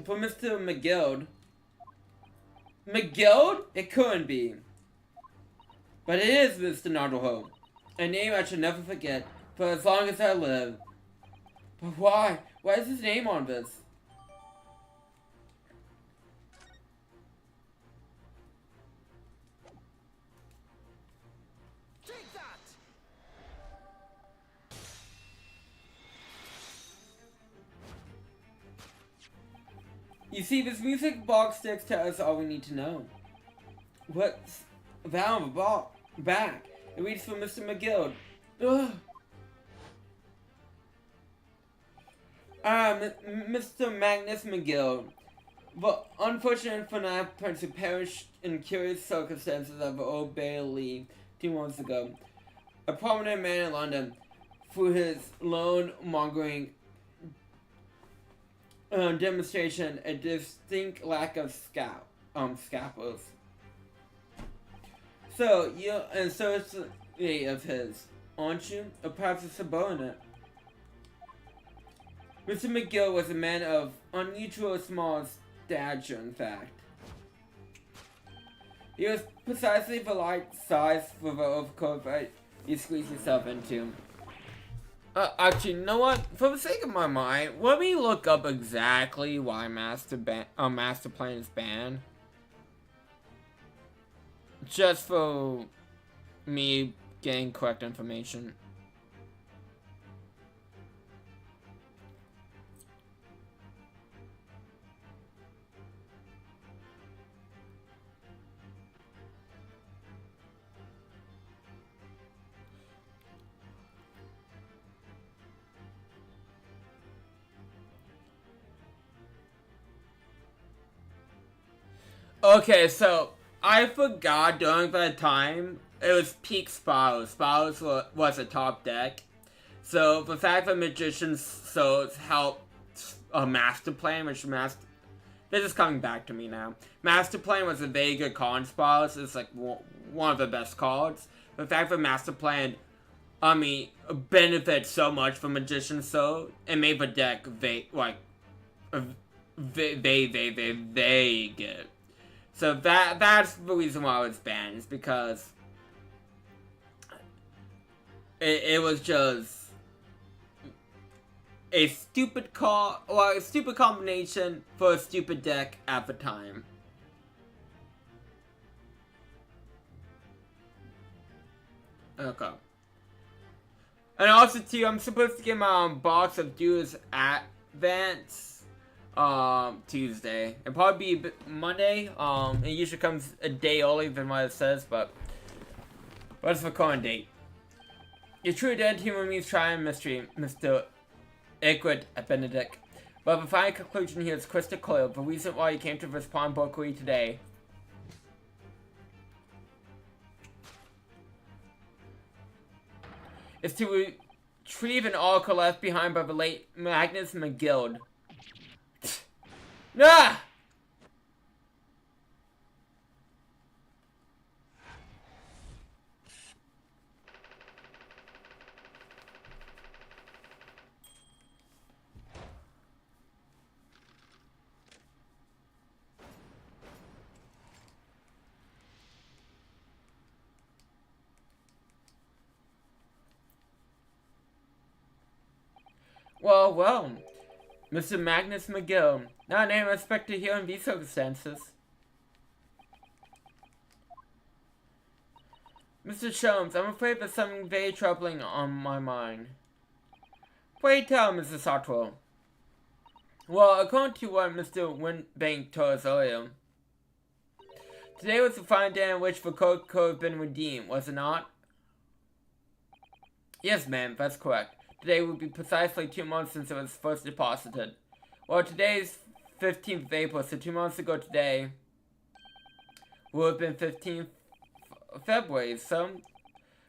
[SPEAKER 1] For Mr. McGild. McGild? It couldn't be. But it is Mr. Naruto. A name I should never forget for as long as I live. But why? Why is his name on this? You see, this music box sticks tell us all we need to know. What's Val ball back? It reads for Mr. McGill. Ugh. Mr. Magnus McGill. But unfortunate for that person perished in curious circumstances of Old Bailey 2 months ago. A prominent man in London, through his loan-mongering demonstration, a distinct lack of scalpels. So, you're an associate of his, aren't you? Or perhaps a subordinate? Mr. McGill was a man of unusual small stature, in fact. He was precisely the right size for the overcoat that you squeeze yourself into. Actually, you know what? For the sake of my mind, let me look up exactly why Master Plan is banned. Just for me getting correct information. Okay, so I forgot during that time it was peak Spirals. Spirals was a top deck. So the fact that Magician's Souls helped Master Plan, which this is coming back to me now. Master Plan was a very good card in Spirals. It's like one of the best cards. The fact that Master Plan, benefits so much from Magician's Soul, it made the deck very good. So that's the reason why it was banned, is because it was just a stupid a stupid combination for a stupid deck at the time. Okay. And also too, I'm supposed to get my box of Duel's Advance Tuesday. It'll probably be Monday. It usually comes a day earlier than what it says, but what's the current date? Your true identity remains trial mystery, Mr. Equid Benedict. But the final conclusion here is crystal clear. The reason why you came to this pawnbrokery today is to retrieve an oracle left behind by the late Magnus McGill. Ah! Well, Mr. Magnus McGill. Not a name I expect to hear in these circumstances. Mr. Sholmes, I'm afraid there's something very troubling on my mind. Pray tell, Mrs. Otwell. Well, according to what Mr. Winbank told us earlier, today was the final day in which the code could have been redeemed, was it not? Yes, ma'am, that's correct. Today would be precisely 2 months since it was first deposited. Well, today is 15th of April, so 2 months ago today would have been 15th of February, so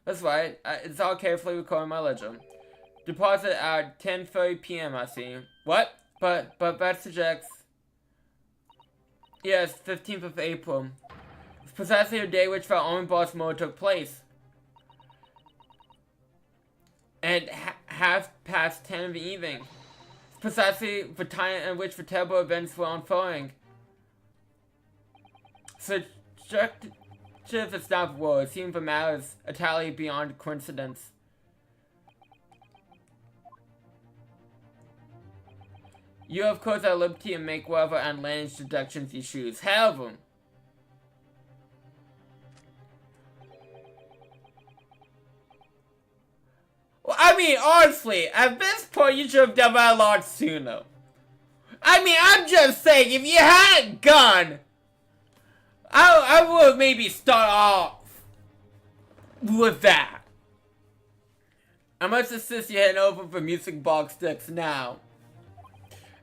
[SPEAKER 1] that's right. It's all carefully recorded in my ledger. Deposit at 10:30 p.m. I see. What? But that suggests, yes, 15th of April. It's precisely the day which the own boss mode took place. And half past 10 in the evening. It's precisely the time in which the terrible events were unfolding. Subjective is not the word. It seems the matter is entirely beyond coincidence. You, of course, are at liberty to make whatever outlandish deductions you choose. However, I mean, honestly, at this point, you should have done that a lot sooner. I mean, I'm just saying, if you hadn't gone, I would maybe start off with that. I must insist you head over for music box sticks now.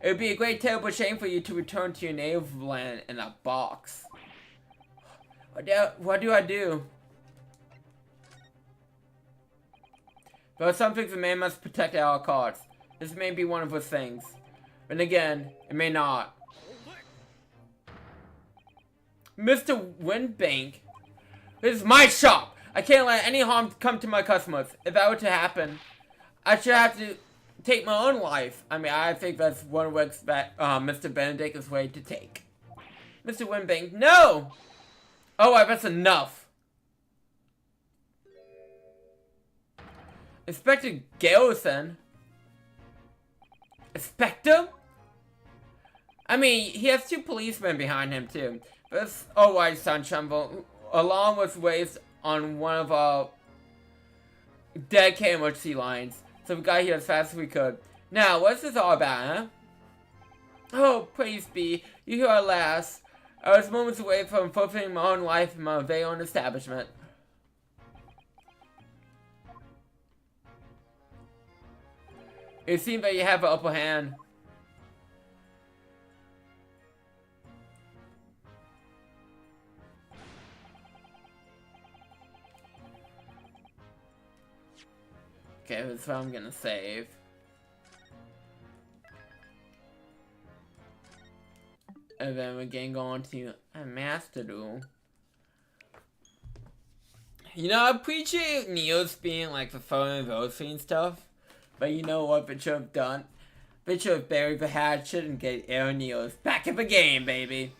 [SPEAKER 1] It would be a great terrible shame for you to return to your native land in a box. What do I do? There are some things a man must protect at all costs. This may be one of those things. But again, it may not. Mr. Windbank, this is my shop! I can't let any harm come to my customers. If that were to happen, I should have to take my own life. I mean, I think that's one way that Mr. Benedict is way to take. Mr. Windbank, no! Alright, that's enough. Inspector Garrison? Inspector? I mean, he has 2 policemen behind him, too. That's alright, Sunshine, along with waste on one of our dedicated emergency lines. So we got here as fast as we could. Now, what's this all about, huh? Oh, praise be, you here at last. I was moments away from fulfilling my own life in my very own establishment. It seems that you have an upper hand. Okay, that's what I'm gonna save. And then we're gonna go on to a Master Duel. You know, I appreciate Neo's being like the phone and Rosie and stuff. But you know what they should have done? They should have buried the hatchet and get Aaron Neos back in the game, baby.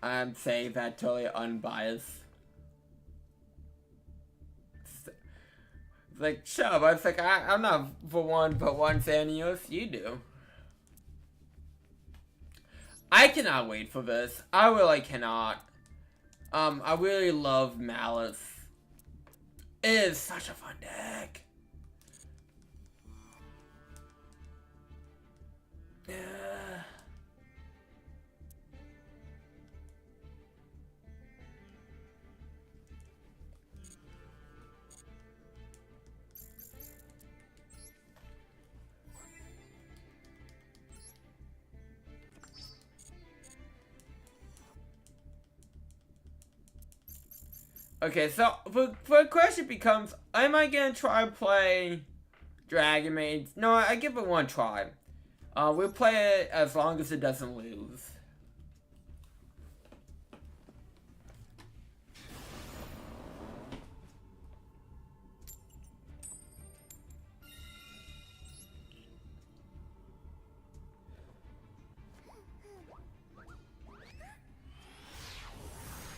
[SPEAKER 1] I'm saying that totally unbiased. It's like, shut up. I was like, I'm not for one, but one Neos. You do. I cannot wait for this. I really cannot. I really love Malice. It is such a fun deck. Yeah. Okay, so the question becomes, am I gonna try to play Dragon Maids? No, I give it one try. We'll play it as long as it doesn't lose.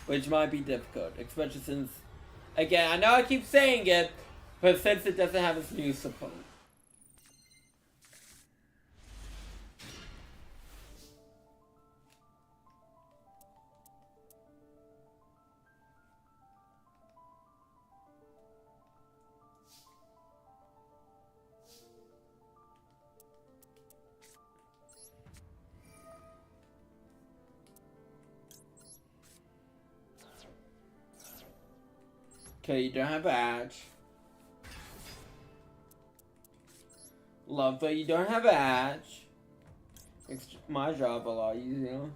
[SPEAKER 1] Which might be difficult, especially since, again, I know I keep saying it, but since it doesn't have its new support. Okay, you don't have Edge. Love that you don't have Edge. Makes my job a lot easier.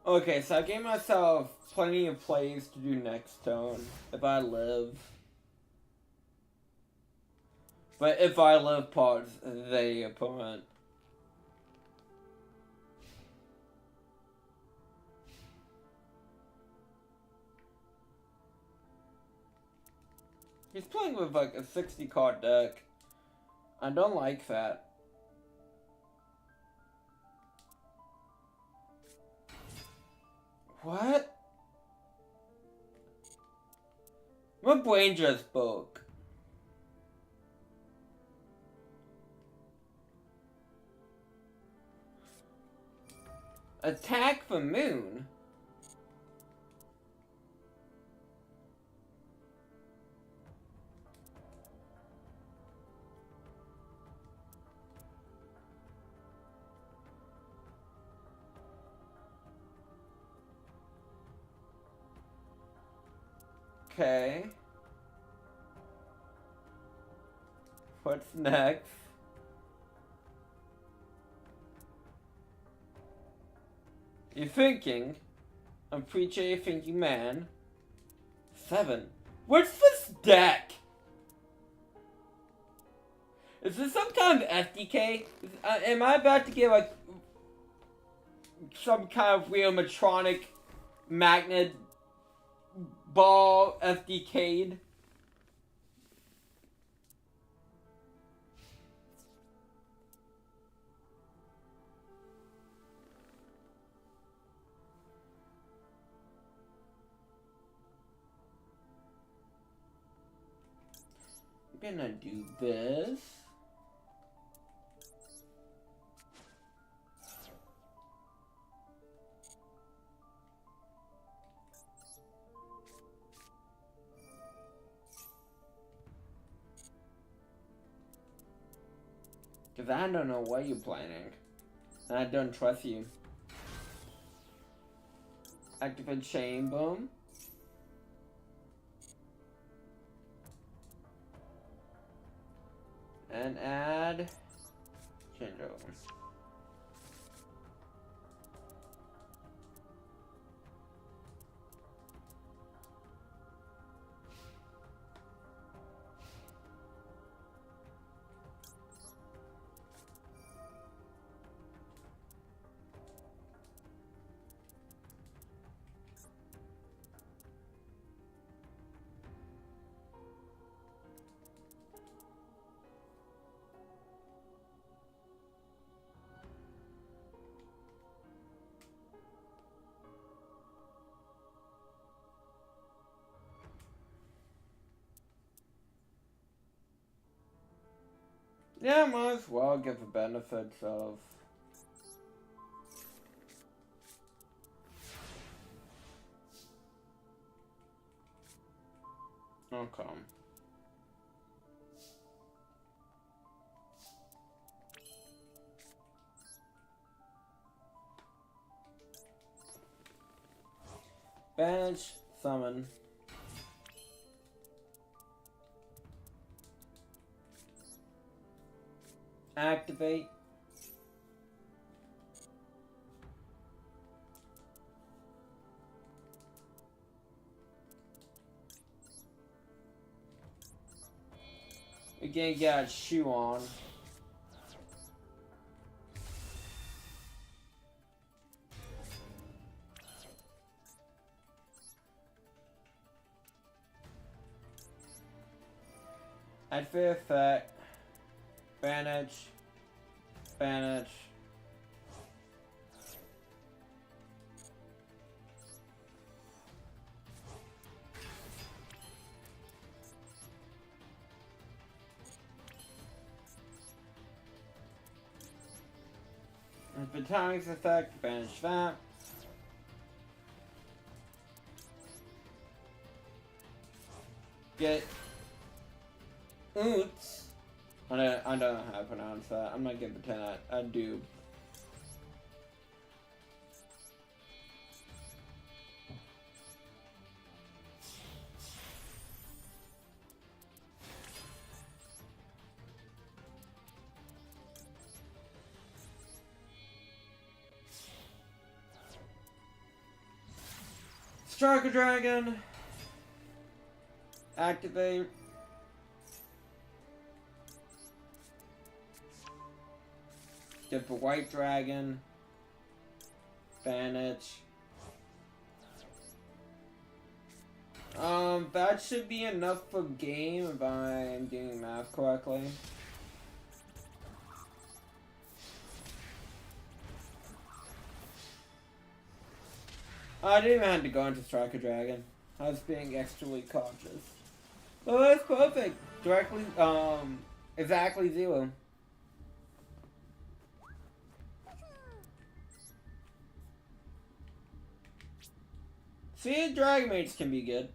[SPEAKER 1] Okay, so I gave myself plenty of plays to do next turn, if I live. But if I live past the opponent. He's playing with like a 60 card deck. I don't like that. What? My brain just broke. Attack for Moon? Okay. What's next? You're thinking. I'm preaching a thinking man. 7. What's this deck? Is this some kind of SDK? Am I about to get like some kind of real Matronic magnet ball SDK'd? I'm gonna do this. Because I don't know what you're planning. And I don't trust you. Activate Chain Boom. And add changeover. Yeah, might as well get the benefits of... Okay. Banish, summon. Activate. Again, got a shoe on. Add fair effect. Banish. Banish. And Botanics effect, banish that. Get Oots. I don't know how to pronounce that. I'm not gonna pretend I do. Strike a dragon. Activate. Get the white dragon. Banish. That should be enough for game if I'm doing math correctly. I didn't even have to go into Striker Dragon. I was being extremely cautious. Oh, that's perfect. Directly, exactly 0. See, Dragon Mages can be good.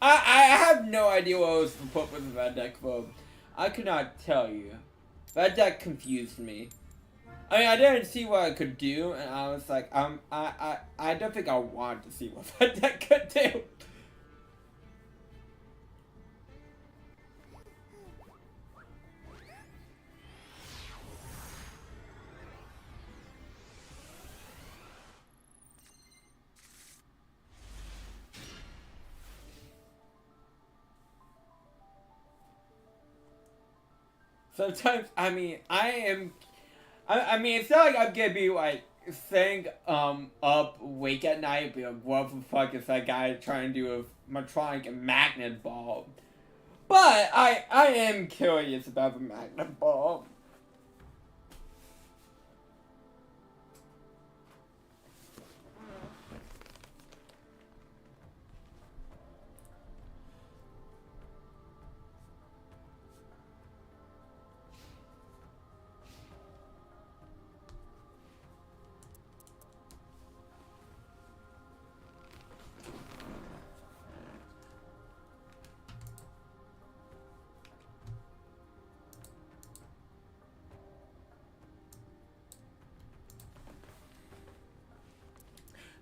[SPEAKER 1] I have no idea what was put with that deck, though. I could not tell you. That deck confused me. I mean, I didn't see what it could do, and I was like, I don't think I wanted to see what that deck could do. Sometimes, I mean, I mean, it's not like I'm gonna be like staying up awake at night, be like, what the fuck is that guy trying to do with Matronic Magnet Ball? But I am curious about the Magnet Ball.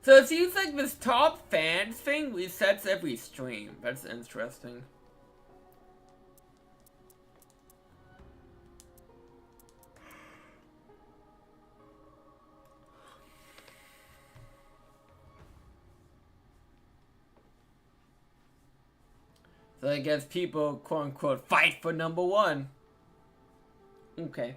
[SPEAKER 1] So it seems like this top fans thing resets every stream. That's interesting. So I guess people, quote unquote, fight for number 1. Okay.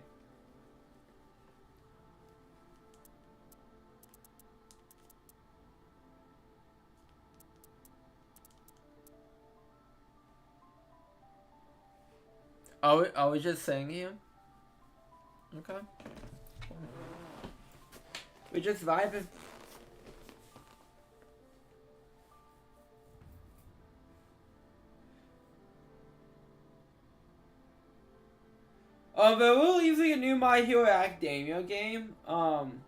[SPEAKER 1] Are we just saying here? Okay. We just vibing. They're releasing a new My Hero Academia game. I'm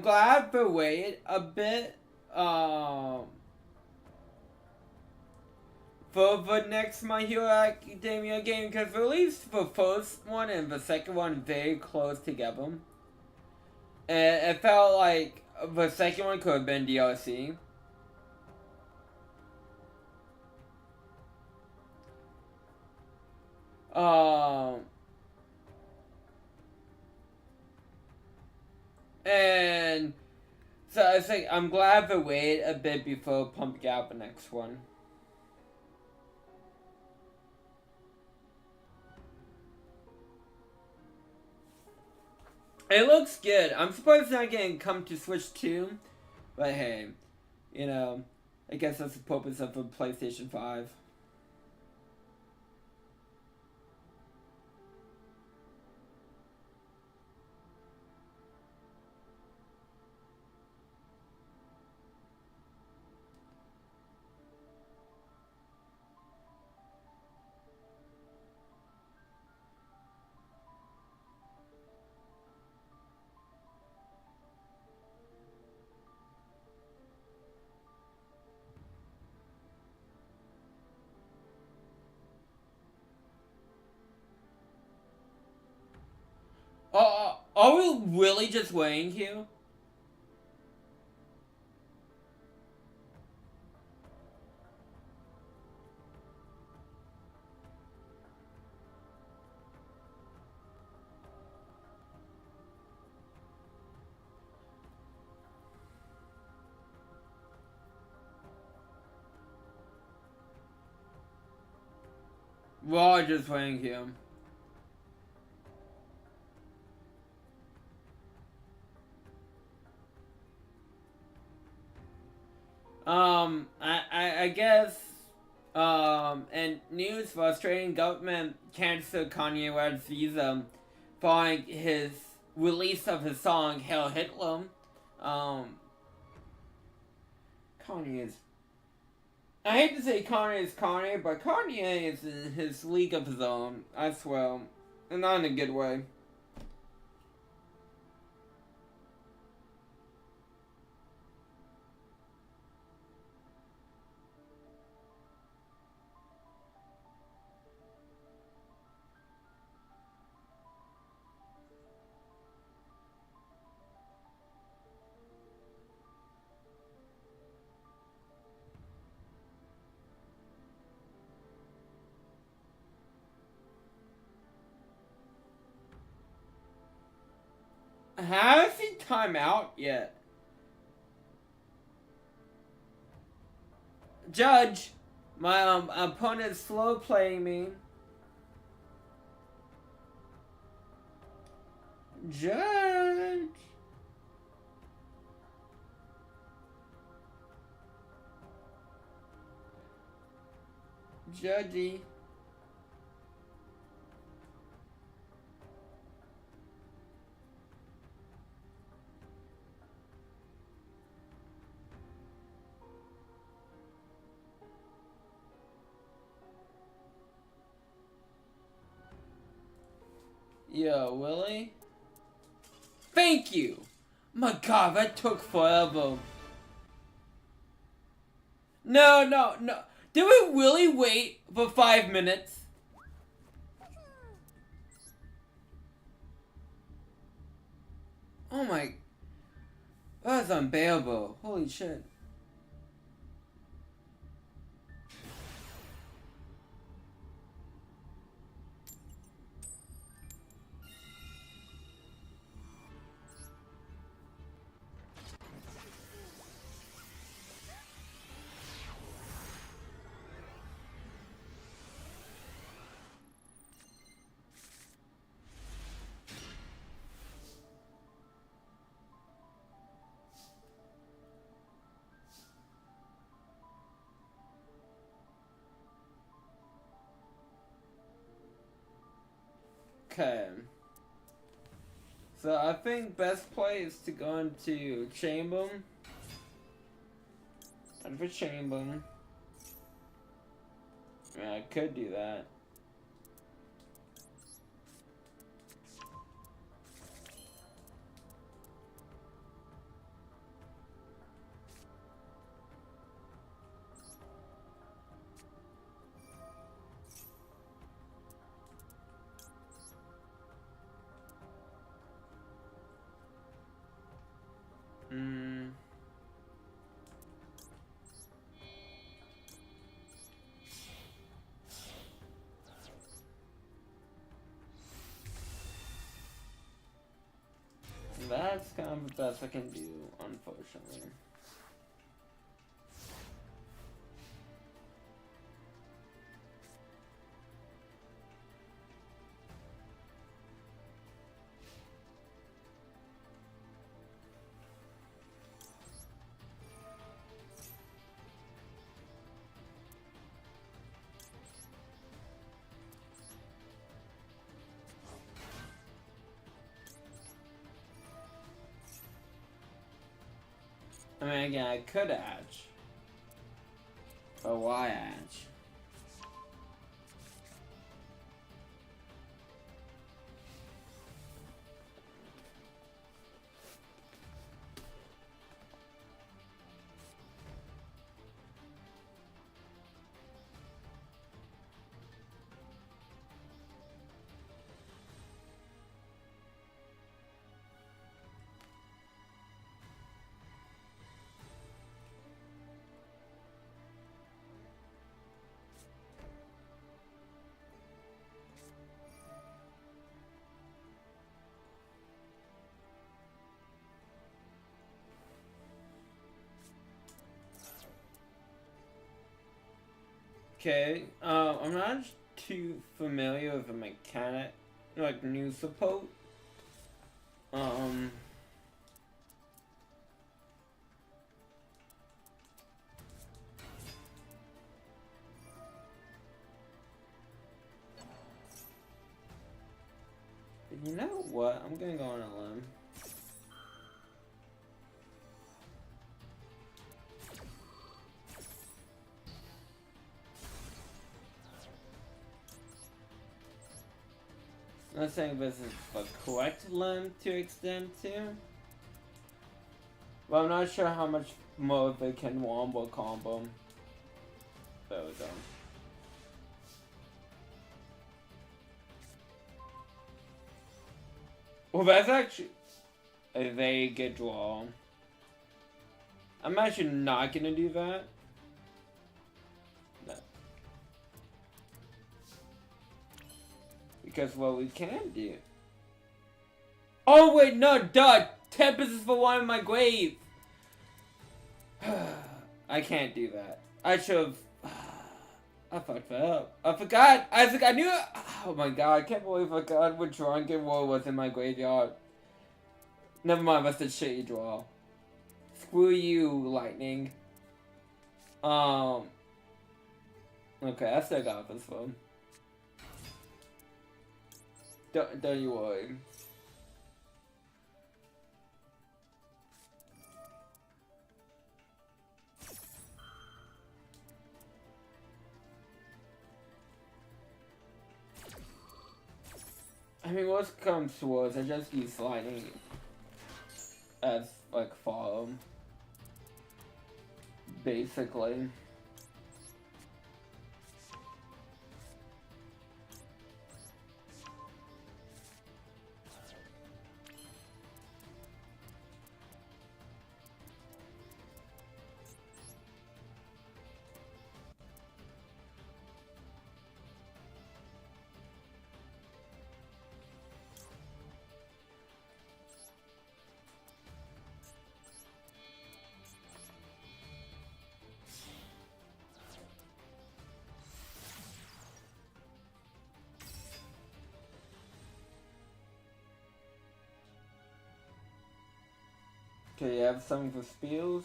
[SPEAKER 1] glad they waited a bit. For the next My Hero Academia game, because they released the first one and the second one very close together. And it felt like the second one could have been DLC. And so I think I'm glad they waited a bit before pumping out the next one. It looks good. I'm surprised it's not getting come to Switch 2. But hey, you know, I guess that's the purpose of the PlayStation 5. Are we really just waiting here? We're all just waiting here. I guess, and news, the Australian government canceled Kanye West's visa following his release of his song Hail Hitler. Um, Kanye is. I hate to say Kanye is Kanye, but Kanye is in his league of his own, I swear. And not in a good way. Has he time out yet? Judge, my opponent is slow playing me. Judge. Judgy. Yo, Willie? Thank you! My god, that took forever. No. Did we really wait for 5 minutes? Oh my... That's unbearable. Holy shit. Okay. So I think best play is to go into Chamber. And for Chamber. Yeah, I could do that. That's kind of the best I can do, unfortunately. I mean, again, I could edge. But why edge? Okay, I'm not too familiar with the mechanic, like new support. You know what? I'm gonna go on a limb. I'm not saying this is the correct limb to extend to. But I'm not sure how much more they can wombo combo. There we go. Well, that's actually a very good draw. I'm actually not gonna do that. No. Because what we can do. Oh wait, no, duh! Tempest is for one in my grave! I can't do that. I should've... I fucked that up. I forgot! I knew it! Oh my god, I can't believe I forgot what Drunken War was in my graveyard. Never mind, that's a shitty draw. Screw you, Lightning. Okay, I still got this one. Don't you worry. I mean, worst comes to worst, I just use Lightning as, like, follow. Basically. Okay, you have something for spells?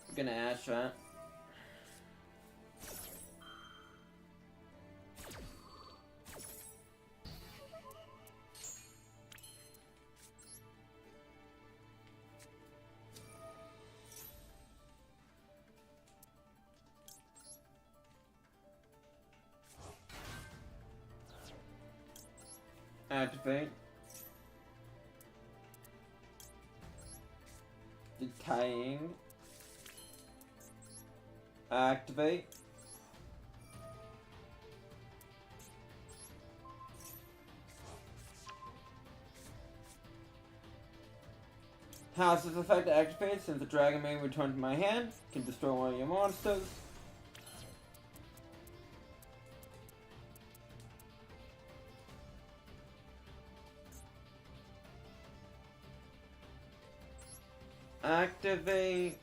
[SPEAKER 1] I'm gonna ash that. Activate. Decaying. Activate. How does this effect activate? Since the Dragon Maid returned to my hand, can destroy one of your monsters. Activate.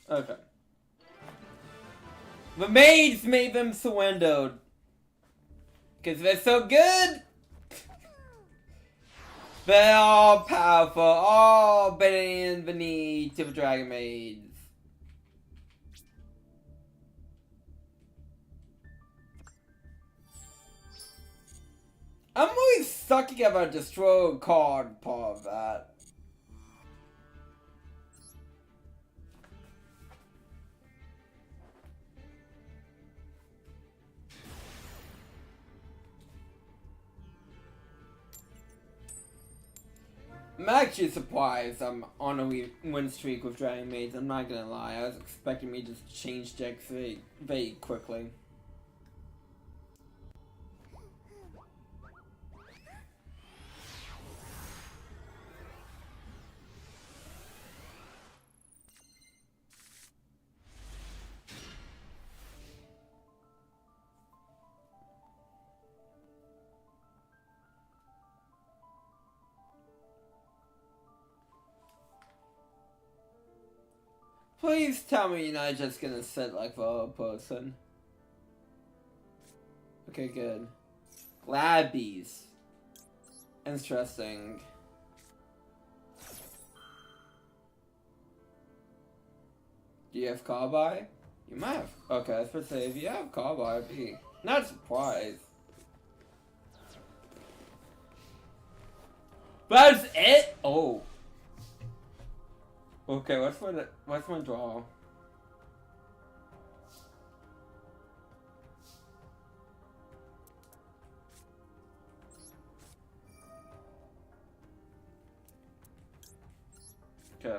[SPEAKER 1] Okay. The maids made them surrendered. Because they're so good! They're all powerful, all bending the knee to the Dragon Maids. I'm always sucking about destroy a card part of that. I'm actually surprised I'm on a win streak with Dragon Maids, I'm not gonna lie. I was expecting me to just change decks very, very quickly. Please tell me you're not just gonna sit like the other person. Okay, good. Glabbies. Interesting. Do you have cowboy? You might have. Okay, I was supposed to say, if you have cowboy, I'd be not surprised. That's it? Oh. Okay, what's my draw? Okay.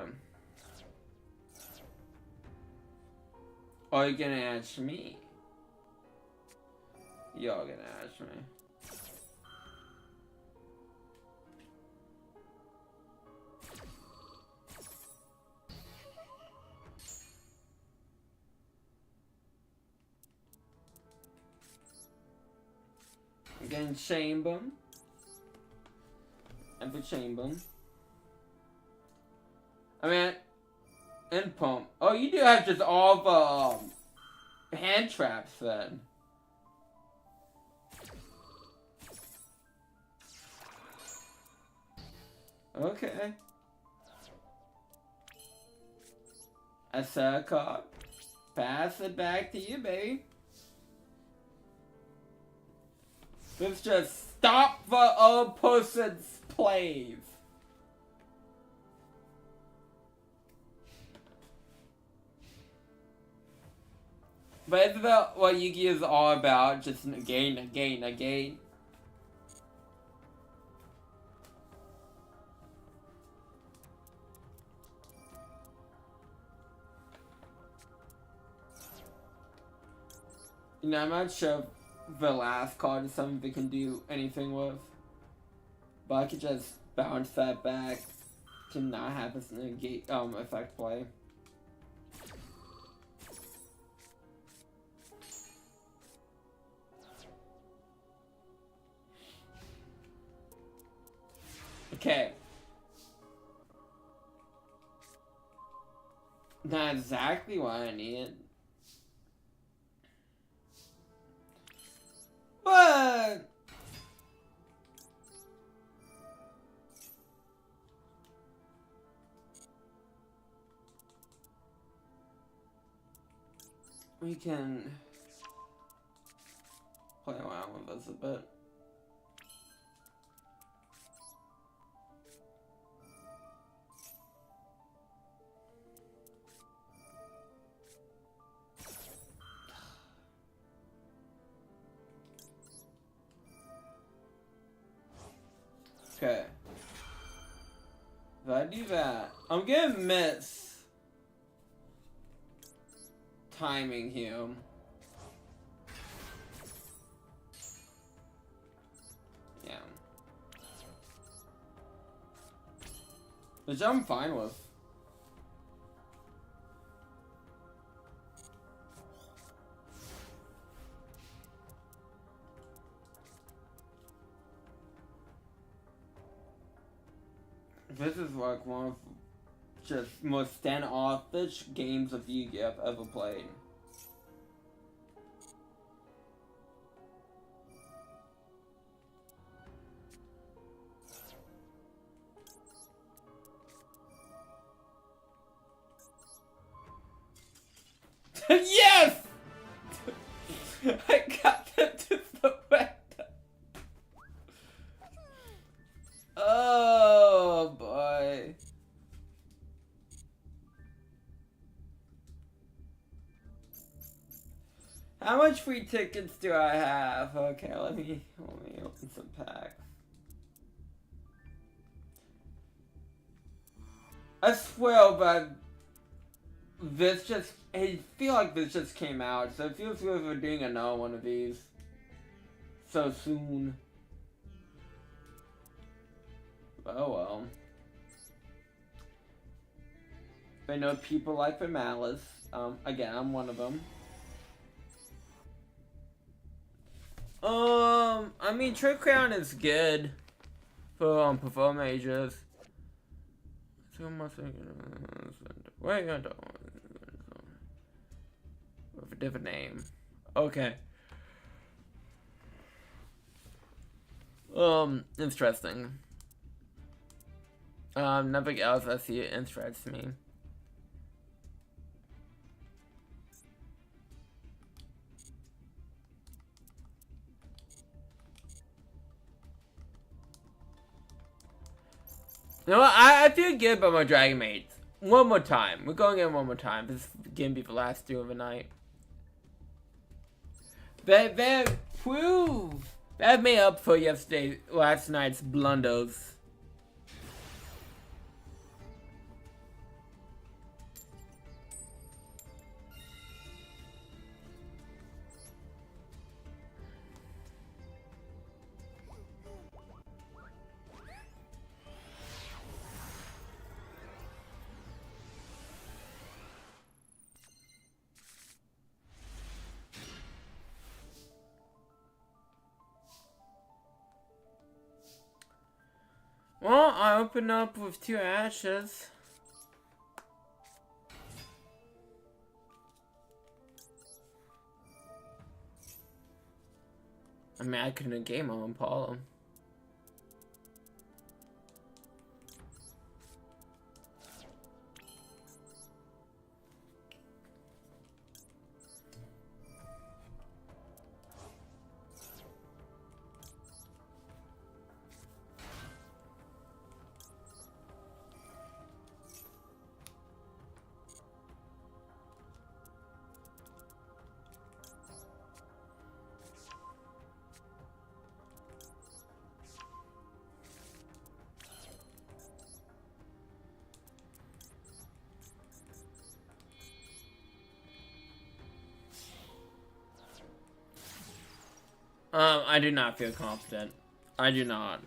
[SPEAKER 1] Oh, you're gonna ask me? You're gonna ask me. I'm getting chamber. And the chamber. I mean, and pump. Oh, you do have just all the hand traps then. Okay. I saw a card. Pass it back to you, baby. Let's just stop the other person's plays. But it's about what Yu-Gi-Oh! Is all about, just again. You know, I'm not sure if the last card is something they can do anything with. But I could just bounce that back to not have this negate effect play. Okay. Not exactly what I needed. But we can play around with this a bit. Okay. If I do that, I'm gonna miss timing here. Yeah. Which I'm fine with. This is like one of just most standoffish games of Yu-Gi-Oh! I've ever played. Yes! I got them to the window. Oh boy. How much free tickets do I have? Okay, let me open some packs. I swear, but I feel like this just came out, so it feels like we're doing another one of these so soon. Oh well. I know people like the malice. Again, I'm one of them. I mean, Trick Crown is good for perform mages. So much. Wait, I don't. different name. Okay. Interesting. Nothing else I see interests me. You know what? I feel good about my Dragon Mates. One more time. We're going in one more time. This is gonna be the last duel of the night. That made up for last night's blunders. Well, I opened up with 2 ashes. I mean, I couldn't have game on Apollo. I do not feel confident. I do not.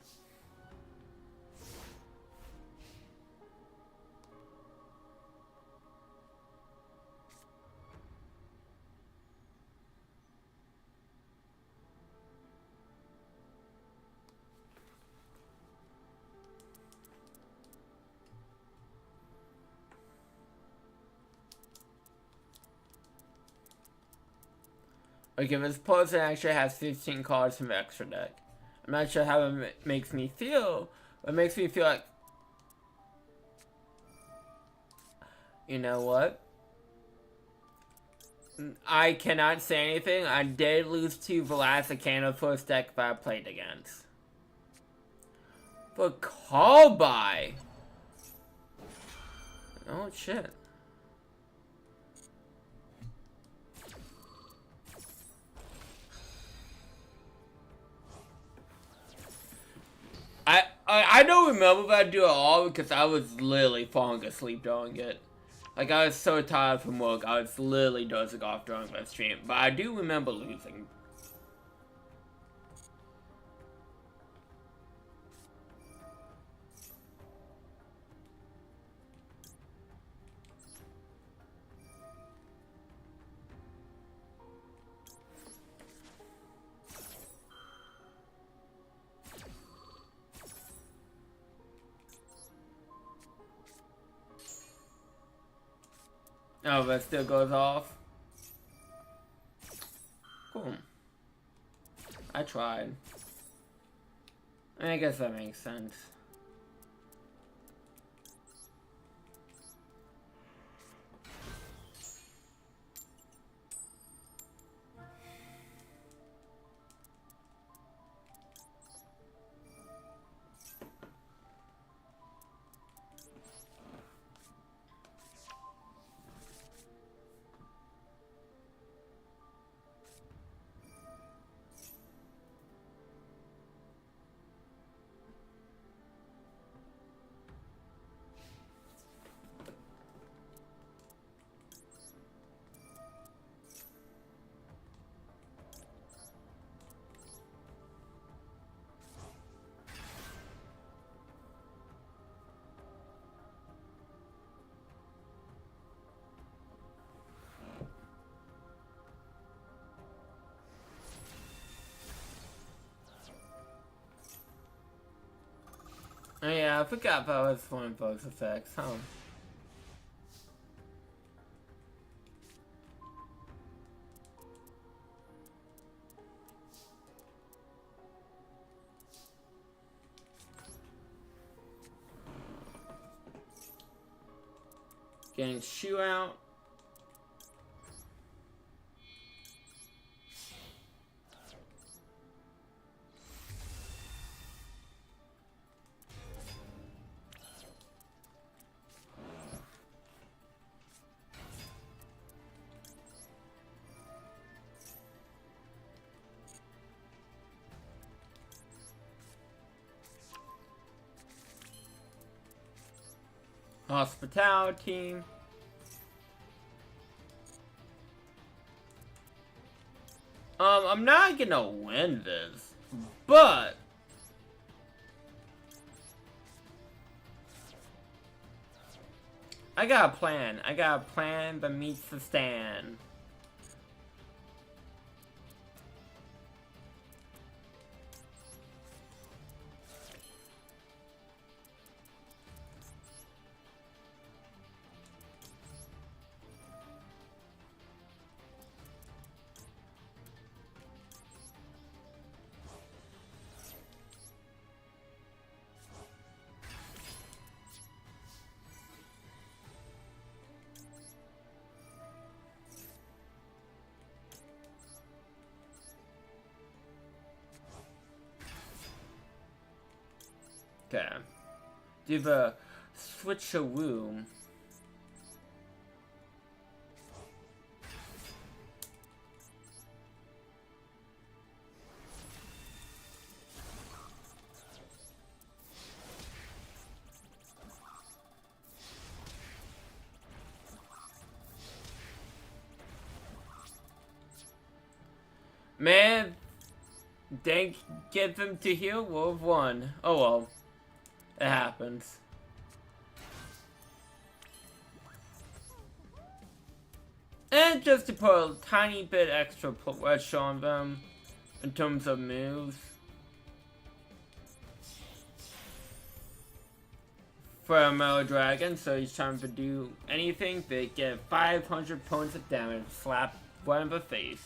[SPEAKER 1] Okay, this person actually has 15 cards from the extra deck. I'm not sure how it makes me feel, but it makes me feel like... You know what? I cannot say anything. I did lose to Velasquez first deck that I played against. But call by! Oh shit. I don't remember that duel at all because I was literally falling asleep during it. Like, I was so tired from work, I was literally dozing off during that stream. But I do remember losing. Oh, that still goes off. Cool. I tried. I guess that makes sense. Oh yeah, I forgot that was one of those effects, huh? Getting shoe out. Hospitality. I'm not gonna win this, but I got a plan. I got a plan that meets the stand. Okay. Do the switcheroo. Man, didn't get them to heal. We'll have won. Oh well. It happens. And just to put a tiny bit extra pressure on them in terms of moves. For a Metal Dragon, so he's trying to do anything, they get 500 points of damage, slap right in the face.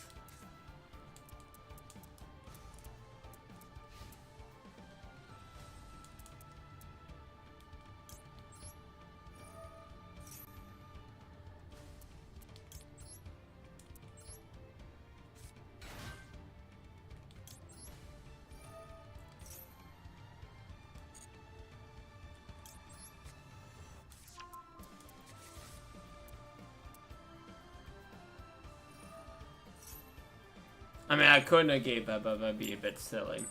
[SPEAKER 1] I mean, I couldn't have gave that, but that'd be a bit silly.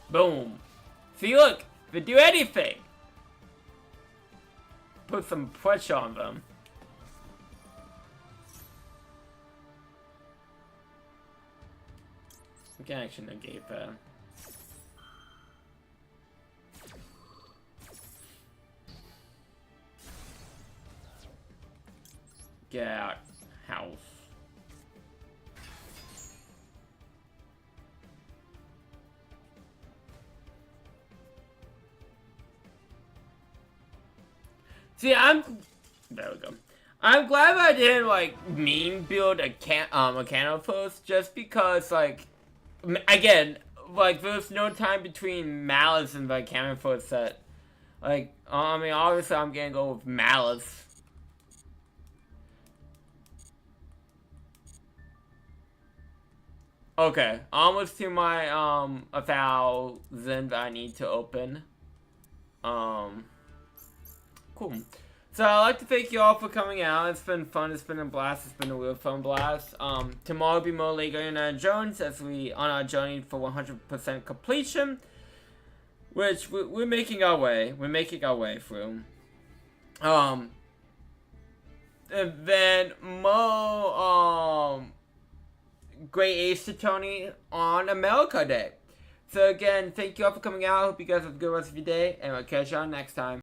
[SPEAKER 1] Boom. See, look, if they do anything, put some pressure on them. I can actually negate that. Get out, house. See, there we go. I'm glad I didn't like meme build a candle first, just because like again, like there's no time between Malice and the cannon first set. Like I mean, obviously I'm gonna go with Malice. Okay, almost to my 1,000 I need to open. Cool. So I'd like to thank you all for coming out. It's been fun. It's been a blast. It's been a real fun blast. Tomorrow will be more Lego Indiana Jones as we on our journey for 100% completion, which we're making our way. We're making our way through. And then more Great Ace Attorney on America Day. So again, thank you all for coming out. Hope you guys have a good rest of your day, and we'll catch you on next time.